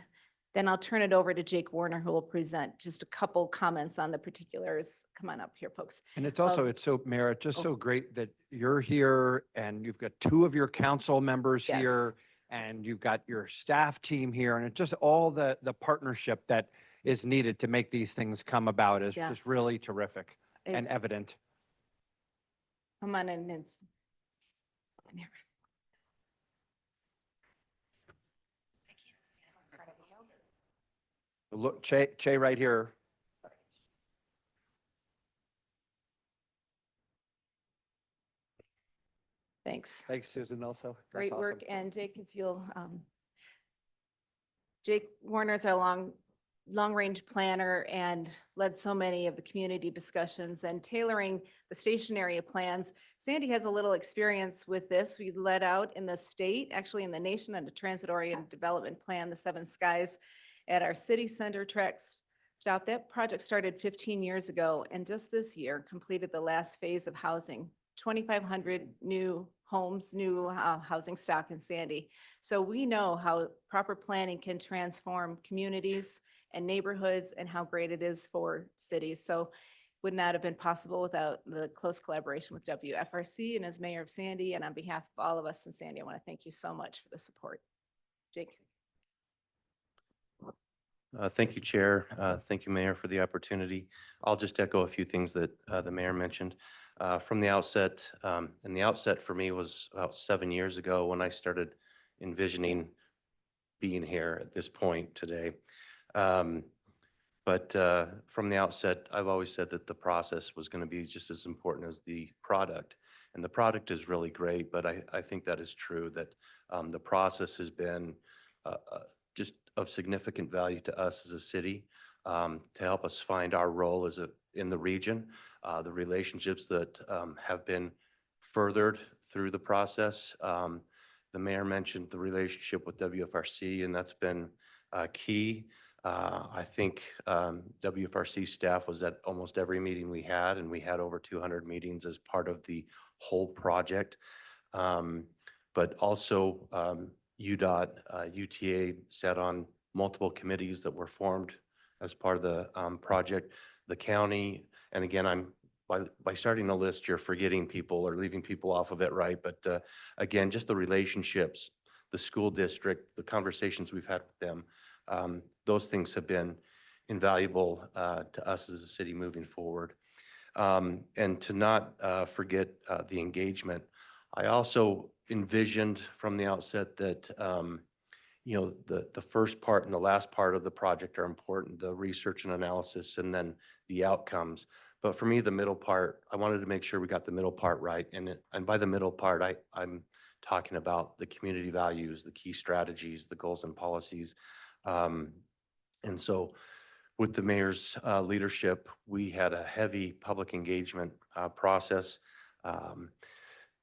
then I'll turn it over to Jake Warner, who will present just a couple comments on the particulars. Come on up here, folks. And it's also, it's so, Mayor, it's just so great that you're here and you've got 2 of your council members here, and you've got your staff team here, and it's just all the partnership that, is needed to make these things come about is Yes. really terrific and It's- evident. Come on in. It's in here. Look, Che right here. Thanks. Thanks, Susan, also. That's Great awesome. work. And Jake, if you'll, Jake Warner's our long-range planner and led so many of the community discussions and tailoring the station area plans. Sandy has a little experience with this. We led out in the state, actually in the nation, on a transit-oriented development plan, the Seven Skies, at our city center tracks stop. That project started 15 years ago, and just this year completed the last phase of housing. 2,500 new homes, new housing stock in Sandy. So we know how proper planning can transform communities and neighborhoods and how great it is for cities. So would not have been possible without the close collaboration with WFRC, and as mayor of Sandy and on behalf of all of us in Sandy, I want to thank you so much for the support. Jake. Thank you, Chair. Thank you, Mayor, for the opportunity. I'll just echo a few things that the Mayor mentioned. From the outset, and the outset for me was about 7 years ago when I started envisioning being here at this point today. But from the outset, I've always said that the process was going to be just as important as the product. And the product is really great, but I think that is true, that the process has been just of significant value to us as a city, to help us find our role in the region, the relationships that have been furthered through the process. The mayor mentioned the relationship with WFRC, and that's been key. I think WFRC staff was at almost every meeting we had, and we had over 200 meetings as part of the whole project. But also UDOT, UTA sat on multiple committees that were formed as part of the project. The county, and again, by starting a list, you're forgetting people or leaving people off of it, right? But again, just the relationships, the school district, the conversations we've had with them, those things have been invaluable to us as a city moving forward. And to not forget the engagement. I also envisioned from the outset that you know, the first part and the last part of the project are important, the research and analysis, and then the outcomes. But for me, the middle part, I wanted to make sure we got the middle part right. And by the middle part, I'm talking about the community values, the key strategies, the goals and policies. And so with the mayor's leadership, we had a heavy public engagement process.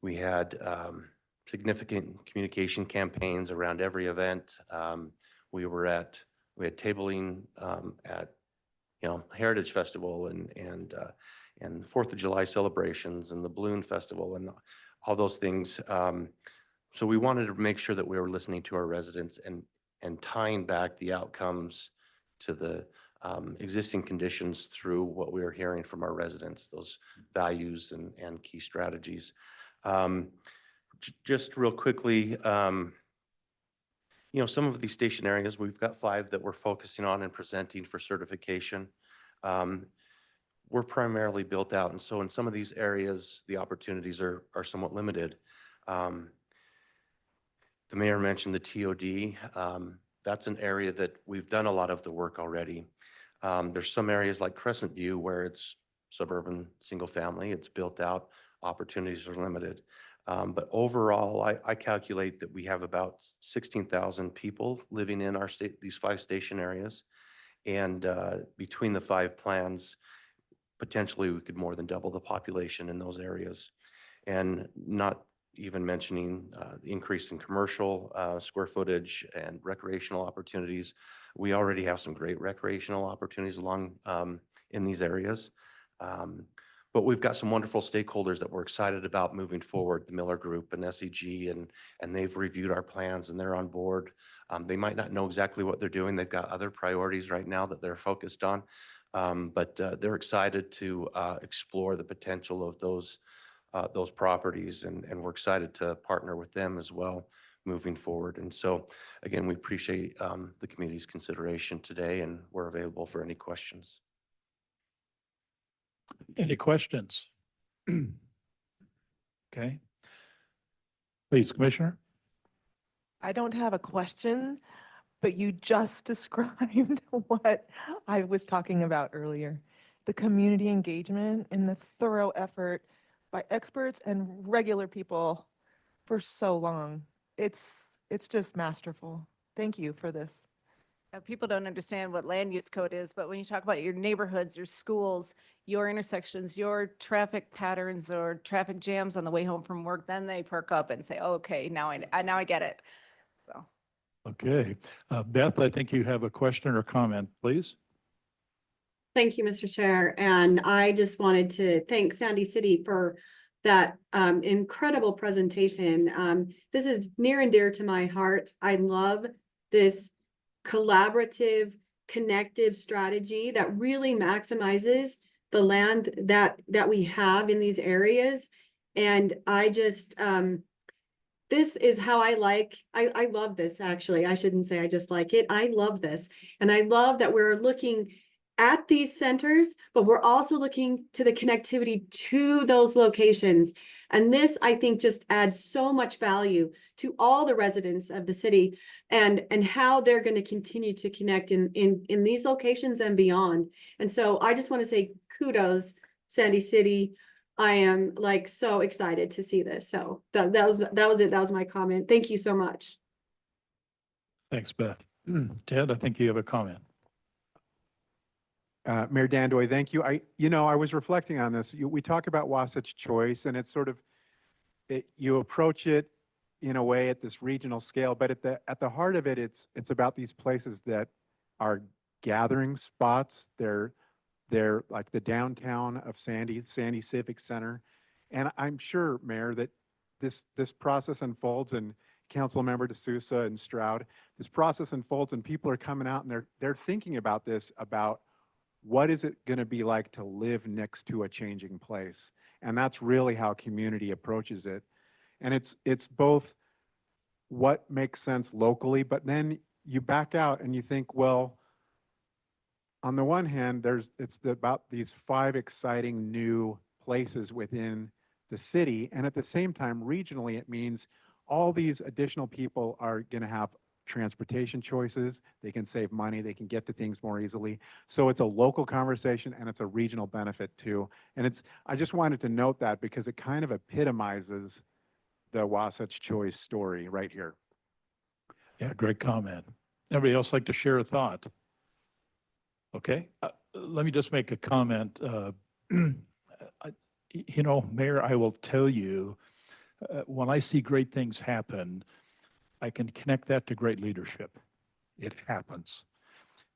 We had significant communication campaigns around every event. We had tabling at, you know, Heritage Festival and 4th of July celebrations and the Balloon Festival and all those things. So we wanted to make sure that we were listening to our residents and tying back the outcomes to the existing conditions through what we were hearing from our residents, those values and key strategies. Just real quickly, you know, some of these station areas, we've got 5 that we're focusing on and presenting for certification. We're primarily built out, and so in some of these areas, the opportunities are somewhat limited. The mayor mentioned the TOD. That's an area that we've done a lot of the work already. There's some areas like Crescent View where it's suburban, single family, it's built out, opportunities are limited. But overall, I calculate that we have about 16,000 people living in our state, these 5 station areas. And between the 5 plans, potentially we could more than double the population in those areas. And not even mentioning the increase in commercial square footage and recreational opportunities. We already have some great recreational opportunities along in these areas. But we've got some wonderful stakeholders that we're excited about moving forward, the Miller Group and SEG, and they've reviewed our plans and they're on board. They might not know exactly what they're doing. They've got other priorities right now that they're focused on. But they're excited to explore the potential of those properties, and we're excited to partner with them as well. moving forward. And so, again, we appreciate the committee's consideration today, and we're available for any questions. Any questions? Okay. Please, Commissioner. I don't have a question, but you just described what I was talking about earlier. The community engagement and the thorough effort by experts and regular people for so long. It's just masterful. Thank you for this. People don't understand what land use code is, but when you talk about your neighborhoods, your schools, your intersections, your traffic patterns or traffic jams on the way home from work, then they perk up and say, oh, okay, now I get it. So. Okay. Beth, I think you have a question or comment, please. Thank you, Mr. Chair. And I just wanted to thank Sandy City for that incredible presentation. This is near and dear to my heart. I love this collaborative, connective strategy that really maximizes the land that we have in these areas. And I just, this is how I love this, actually. I shouldn't say I just like it. I love this. And I love that we're looking at these centers, but we're also looking to the connectivity to those locations. And this, I think, just adds so much value to all the residents of the city and how they're going to continue to connect in these locations and beyond. And so I just want to say kudos, Sandy City. I am like so excited to see this. So that was it. That was my comment. Thank you so much. Thanks, Beth. Ted, I think you have a comment. Mayor Dandoy, thank you. I was reflecting on this. We talk about Wasatch Choice, and it's sort of, you approach it in a way at this regional scale, but at the heart of it, it's about these places that are gathering spots. They're like the downtown of Sandy Civic Center, and I'm sure, Mayor, that this process unfolds, and Councilmember D'Souza and Stroud, this process unfolds, and people are coming out and they're thinking about this, about what is it going to be like to live next to a changing place? And that's really how community approaches it. And it's both what makes sense locally, but then you back out and you think, well, on the one hand, it's about these 5 exciting new places within the city. And at the same time, regionally, it means all these additional people are going to have transportation choices. They can save money. They can get to things more easily. So it's a local conversation and it's a regional benefit too. And I just wanted to note that because it kind of epitomizes the Wasatch Choice story right here. Yeah, great comment. Everybody else like to share a thought? Okay, let me just make a comment. Mayor, I will tell you, when I see great things happen, I can connect that to great leadership. It happens.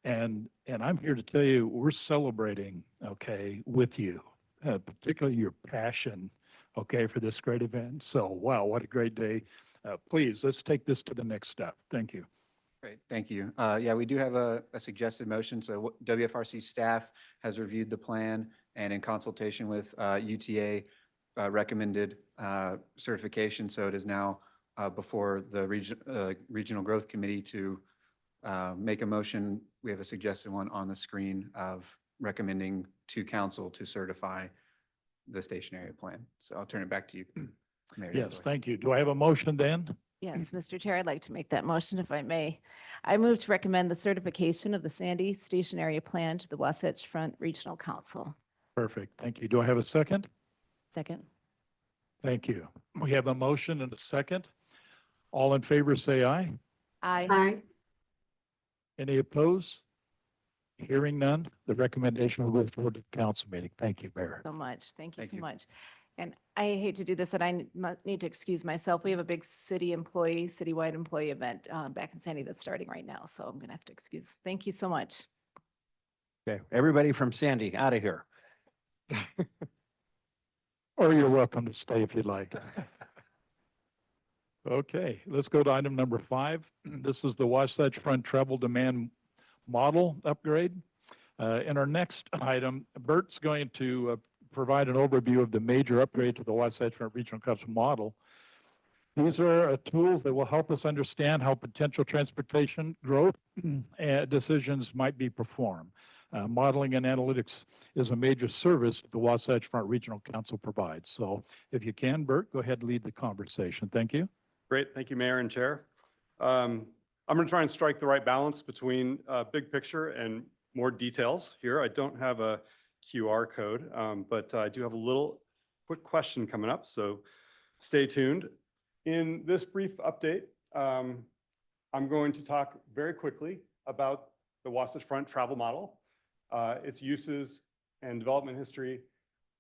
And I'm here to tell you, we're celebrating, okay, with you, particularly your passion, okay, for this great event. So, wow, what a great day. Please, let's take this to the next step. Thank you. Great, thank you. Yeah, we do have a suggested motion. So WFRC staff has reviewed the plan and in consultation with UTA recommended certification. So it is now before the Regional Growth Committee to make a motion. We have a suggested one on the screen of recommending to council to certify the stationary plan. So I'll turn it back to you, Mayor. Yes, thank you. Do I have a motion then? Yes, Mr. Chair, I'd like to make that motion if I may. I move to recommend the certification of the Sandy Station Area Plan to the Wasatch Front Regional Council. Perfect. Thank you. Do I have a second? Second. Thank you. We have a motion and a second. All in favor, say aye. Aye. Aye. Any opposed? Hearing none, the recommendation will go forward to the council meeting. Thank you, Mayor. So much. Thank you Thank so you. much. And I hate to do this, and I need to excuse myself. We have a big citywide employee event back in Sandy that's starting right now. So I'm going to have to excuse. Thank you so much. Okay, everybody from Sandy, out of here. Or you're welcome to stay if you'd like. Okay, let's go to item number 5. This is the Wasatch Front Travel Demand Model Upgrade. In our next item, Bert's going to provide an overview of the major upgrade to the Wasatch Front Regional Council model. These are tools that will help us understand how potential transportation growth decisions might be performed. Modeling and analytics is a major service the Wasatch Front Regional Council provides. So if you can, Bert, go ahead and lead the conversation. Thank you. Great. Thank you, Mayor and Chair. I'm going to try and strike the right balance between big picture and more details here. I don't have a QR code, but I do have a little quick question coming up, so stay tuned. In this brief update, I'm going to talk very quickly about the Wasatch Front travel model, its uses and development history,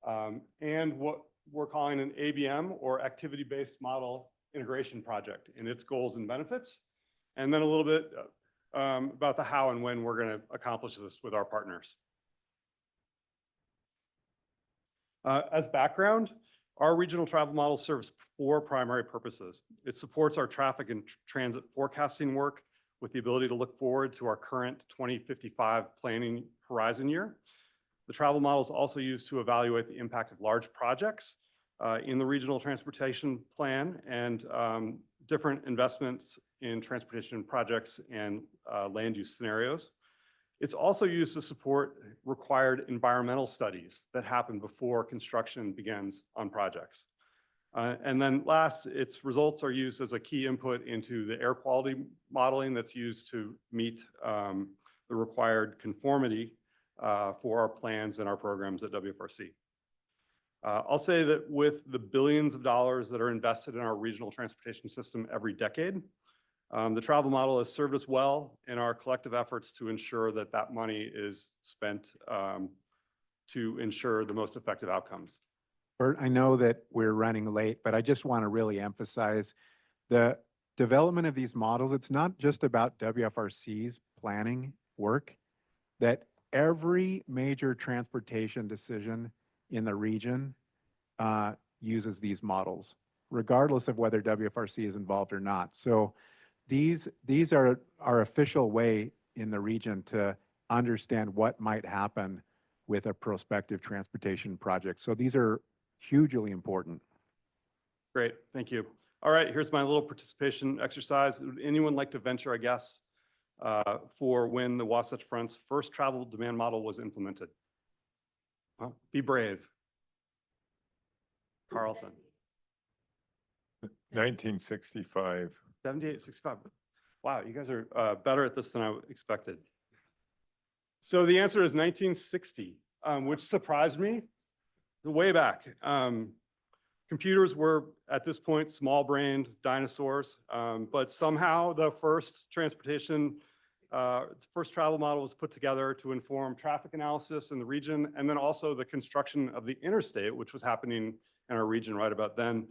and what we're calling an ABM, or activity-based model integration project, and its goals and benefits, and then a little bit about the how and when we're going to accomplish this with our partners. As background, our regional travel model serves 4 primary purposes. It supports our traffic and transit forecasting work with the ability to look forward to our current 2055 planning horizon year. The travel model is also used to evaluate the impact of large projects in the regional transportation plan and different investments in transportation projects and land use scenarios. It's also used to support required environmental studies that happen before construction begins on projects. And then last, its results are used as a key input into the air quality modeling that's used to meet the required conformity for our plans and our programs at WFRC. I'll say that with the billions of dollars that are invested in our regional transportation system every decade, the travel model has served us well in our collective efforts to ensure that that money is spent to ensure the most effective outcomes. Bert, I know that we're running late, but I just want to really emphasize the development of these models. It's not just about WFRC's planning work, that every major transportation decision in the region uses these models, regardless of whether WFRC is involved or not. So these are our official way in the region to understand what might happen with a prospective transportation project. So these are hugely important. Great, thank you. All right, here's my little participation exercise. Would anyone like to venture a guess for when the Wasatch Front's first travel demand model was implemented? Well, be brave. Carlton. 1965. 78, 65. Wow, you guys are better at this than I expected. So the answer is 1960, which surprised me way back. Computers were, at this point, small-brained dinosaurs, but somehow the first travel model was put together to inform traffic analysis in the region, and then also the construction of the interstate, which was happening in our region right about then.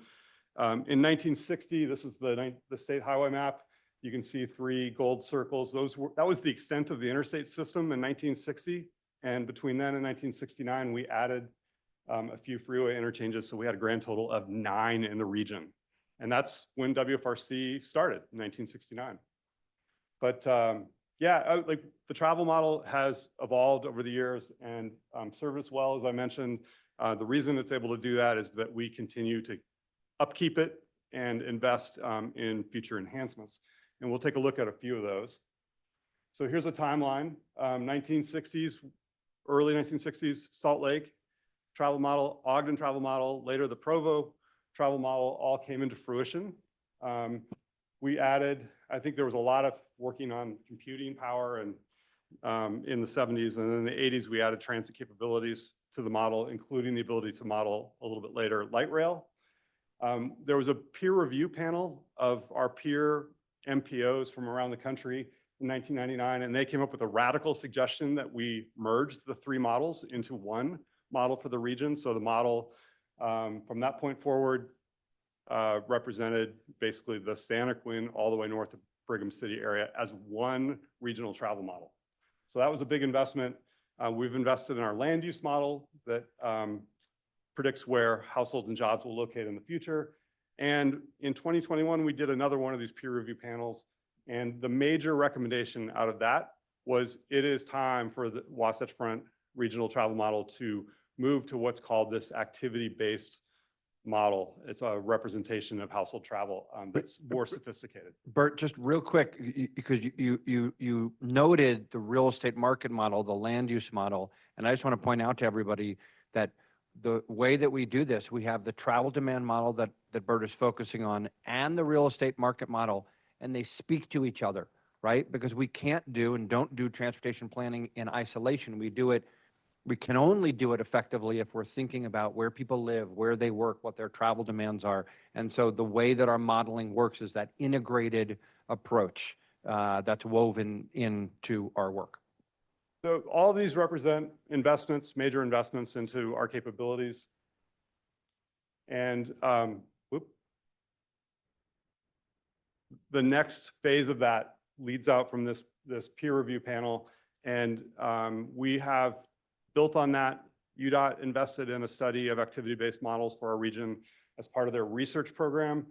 In 1960, this is the state highway map. You can see 3 gold circles. That was the extent of the interstate system in 1960, and between then and 1969, we added a few freeway interchanges, so we had a grand total of 9 in the region. And that's when WFRC started, in 1969. But yeah, like the travel model has evolved over the years and served us well, as I mentioned. The reason it's able to do that is that we continue to upkeep it and invest in future enhancements. And we'll take a look at a few of those. So here's a timeline, 1960s, early 1960s, Salt Lake travel model, Ogden travel model, later the Provo travel model all came into fruition. We added, I think there was a lot of working on computing power and in the 70s, and in the 80s, we added transit capabilities to the model, including the ability to model a little bit later light rail. There was a peer review panel of our peer MPOs from around the country in 1999, and they came up with a radical suggestion that we merge the 3 models into one model for the region. So the model from that point forward represented basically the Santaquin all the way north of Brigham City area as one regional travel model. So that was a big investment. We've invested in our land use model that predicts where households and jobs will locate in the future. And in 2021, we did another one of these peer review panels. And the major recommendation out of that was it is time for the Wasatch Front regional travel model to move to what's called this activity-based model. It's a representation of household travel that's more sophisticated. Bert, just real quick, because you noted the real estate market model, the land use model, and I just want to point out to everybody that the way that we do this, we have the travel demand model that Bert is focusing on and the real estate market model, and they speak to each other, right? Because we can't do and don't do transportation planning in isolation. We can only do it effectively if we're thinking about where people live, where they work, what their travel demands are. And so the way that our modeling works is that integrated approach that's woven into our work. So all of these represent investments, major investments into our capabilities. And the next phase of that leads out from this peer review panel. And we have built on that. UDOT invested in a study of activity-based models for our region as part of their research program.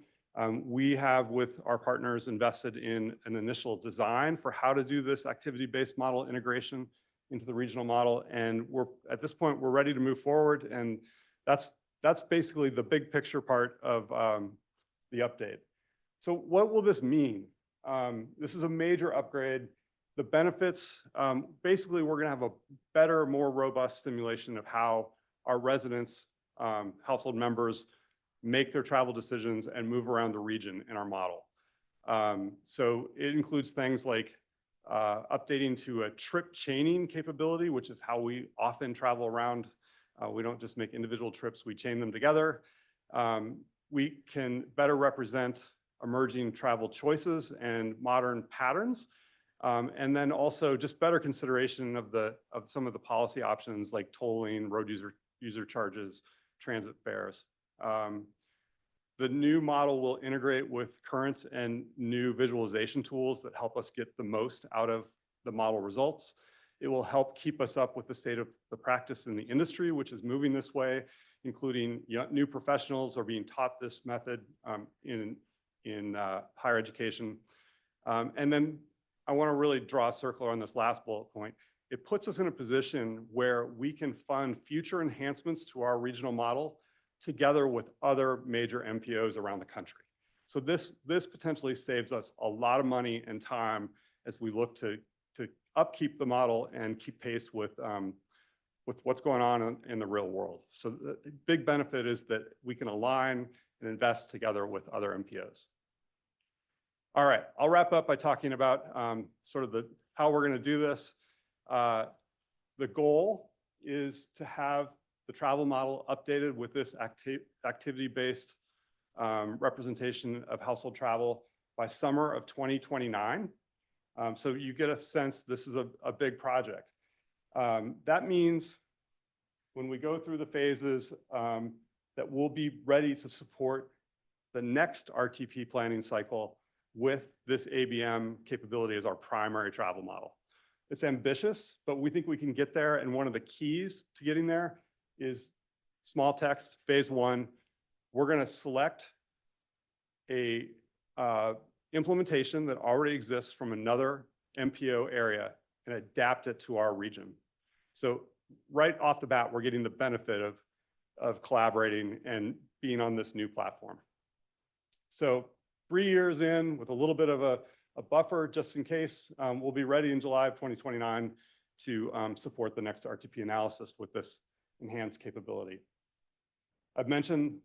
We have, with our partners, invested in an initial design for how to do this activity-based model integration into the regional model. And at this point, we're ready to move forward. And that's basically the big picture part of the update. So what will this mean? This is a major upgrade. The benefits, basically, we're going to have a better, more robust simulation of how our residents, household members, make their travel decisions and move around the region in our model. So it includes things like updating to a trip chaining capability, which is how we often travel around. We don't just make individual trips, we chain them together. We can better represent emerging travel choices and modern patterns. And then also just better consideration of some of the policy options like tolling, road user charges, transit fares. The new model will integrate with current and new visualization tools that help us get the most out of the model results. It will help keep us up with the state of the practice in the industry, which is moving this way, including new professionals are being taught this method in higher education. And then I want to really draw a circle on this last bullet point. It puts us in a position where we can fund future enhancements to our regional model together with other major MPOs around the country. So this potentially saves us a lot of money and time as we look to upkeep the model and keep pace with what's going on in the real world. So the big benefit is that we can align and invest together with other MPOs. All right, I'll wrap up by talking about sort of how we're going to do this. The goal is to have the travel model updated with this activity-based representation of household travel by summer of 2029. So you get a sense this is a big project. That means when we go through the phases that we'll be ready to support the next RTP planning cycle with this ABM capability as our primary travel model. It's ambitious, but we think we can get there. And one of the keys to getting there is small text, phase one. We're going to select a implementation that already exists from another MPO area and adapt it to our region. So right off the bat, we're getting the benefit of collaborating and being on this new platform. So 3 years in with a little bit of a buffer just in case, we'll be ready in July of 2029 to support the next RTP analysis with this enhanced capability. I've mentioned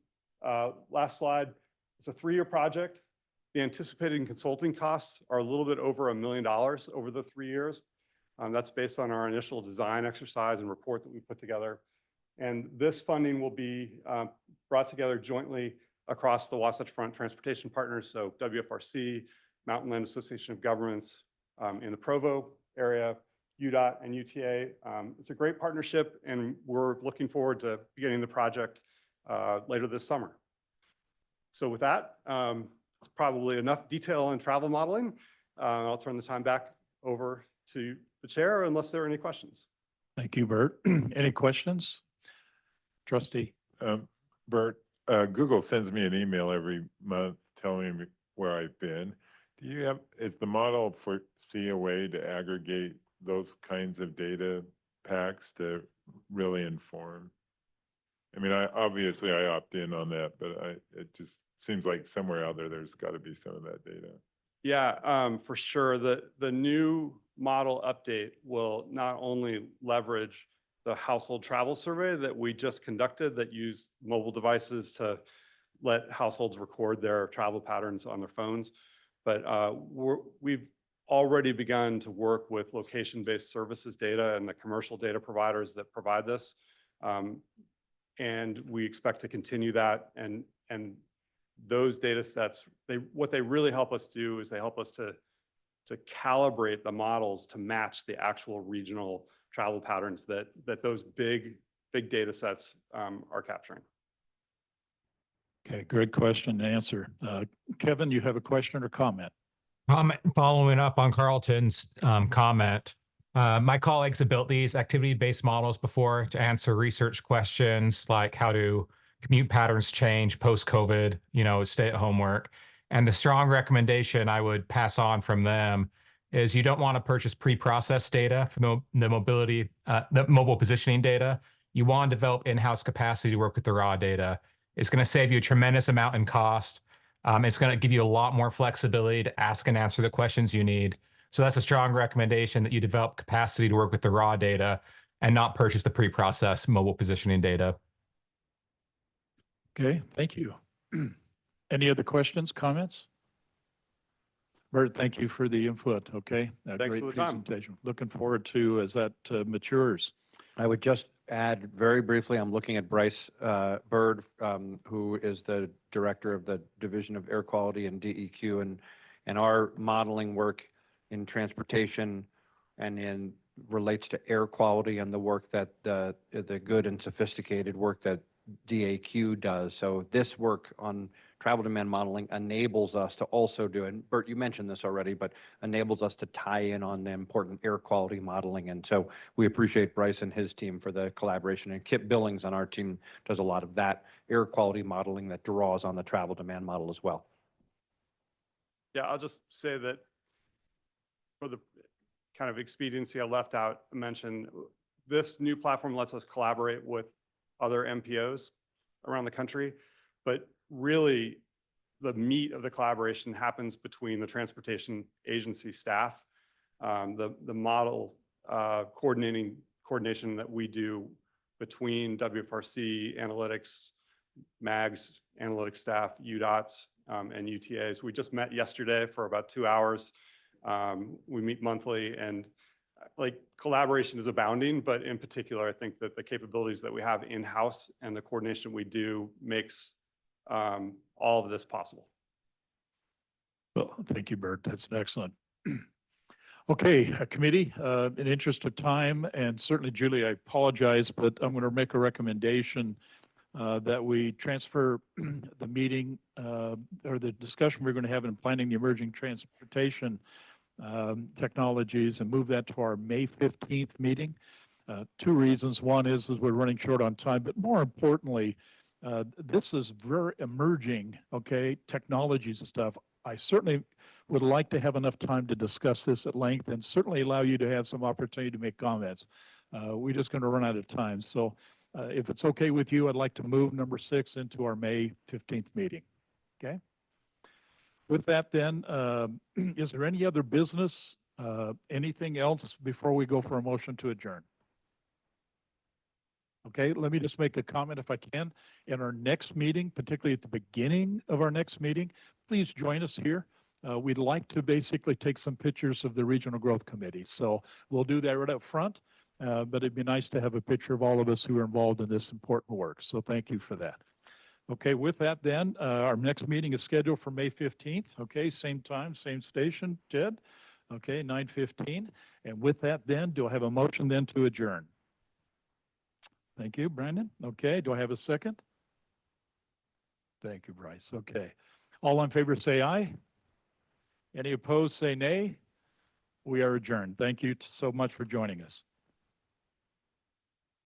last slide, it's a 3-year project. The anticipated consulting costs are a little bit over $1 million over the 3 years. That's based on our initial design exercise and report that we put together. And this funding will be brought together jointly across the Wasatch Front Transportation Partners, so WFRC, Mountain Land Association of Governments in the Provo area, UDOT and UTA. It's a great partnership, and we're looking forward to beginning the project later this summer. So with that, it's probably enough detail on travel modeling. I'll turn the time back over to the chair unless there are any questions. Thank you, Bert. Any questions? Trustee. Bert, Google sends me an email every month telling me where I've been. Is the model foresee a way to aggregate those kinds of data packs to really inform? I mean, obviously I opt in on that, but it just seems like somewhere out there's got to be some of that data. Yeah, for sure. The new model update will not only leverage the household travel survey that we just conducted that used mobile devices to let households record their travel patterns on their phones, but we've already begun to work with location-based services data and the commercial data providers that provide this. And we expect to continue that. And those data sets, what they really help us do is they help us to calibrate the models to match the actual regional travel patterns that those big data sets are capturing. Okay, great question and answer. Kevin, you have a question or comment? Following up on Carlton's comment, my colleagues have built these activity-based models before to answer research questions like how do commute patterns change post-COVID, stay-at-home work. And the strong recommendation I would pass on from them is you don't want to purchase pre-processed data from the mobile positioning data. You want to develop in-house capacity to work with the raw data. It's going to save you a tremendous amount in cost. It's going to give you a lot more flexibility to ask and answer the questions you need. So that's a strong recommendation that you develop capacity to work with the raw data and not purchase the pre-processed mobile positioning data. Okay, thank you. Any other questions, comments? Bert, thank you for the input, okay? Thanks Great for the time. presentation. Looking forward to as that matures. I would just add very briefly, I'm looking at Bryce Bird, who is the director of the Division of Air Quality and DEQ, and our modeling work in transportation and relates to air quality and the work that the good and sophisticated work that DAQ does. So this work on travel demand modeling enables us to also do, and Bert, you mentioned this already, but enables us to tie in on the important air quality modeling. And so we appreciate Bryce and his team for the collaboration, and Kip Billings on our team does a lot of that air quality modeling that draws on the travel demand model as well. Yeah, I'll just say that for the kind of expediency I left out, I mentioned this new platform lets us collaborate with other MPOs around the country, but really the meat of the collaboration happens between the transportation agency staff, the model coordination that we do between WFRC analytics, MAGS analytics staff, UDOTs, and UTAs. We just met yesterday for about 2 hours. We meet monthly, and collaboration is abounding, but in particular, I think that the capabilities that we have in-house and the coordination we do makes all of this possible. Well, thank you, Bert. That's excellent. Okay, committee, in interest of time, and certainly, Julie, I apologize, but I'm going to make a recommendation that we transfer the meeting or the discussion we're going to have in planning the emerging transportation technologies and move that to our May 15th meeting. 2 reasons. One is we're running short on time, but more importantly, this is very emerging, okay, technologies and stuff. I certainly would like to have enough time to discuss this at length and certainly allow you to have some opportunity to make comments. We're just going to run out of time. So if it's okay with you, I'd like to move number 6 into our May 15th meeting. Okay. With that then, is there any other business, anything else before we go for a motion to adjourn? Okay, let me just make a comment if I can. In our next meeting, particularly at the beginning of our next meeting, please join us here. We'd like to basically take some pictures of the Regional Growth Committee. So we'll do that right up front, but it'd be nice to have a picture of all of us who are involved in this important work. So thank you for that. Okay, with that then, our next meeting is scheduled for May 15th. Okay, same time, same station, Ted. Okay, 9:15. And with that then, do I have a motion then to adjourn? Thank you, Brandon. Okay, do I have a second? Thank you, Bryce. Okay. All in favor say aye. Any opposed say nay. We are adjourned. Thank you so much for joining us.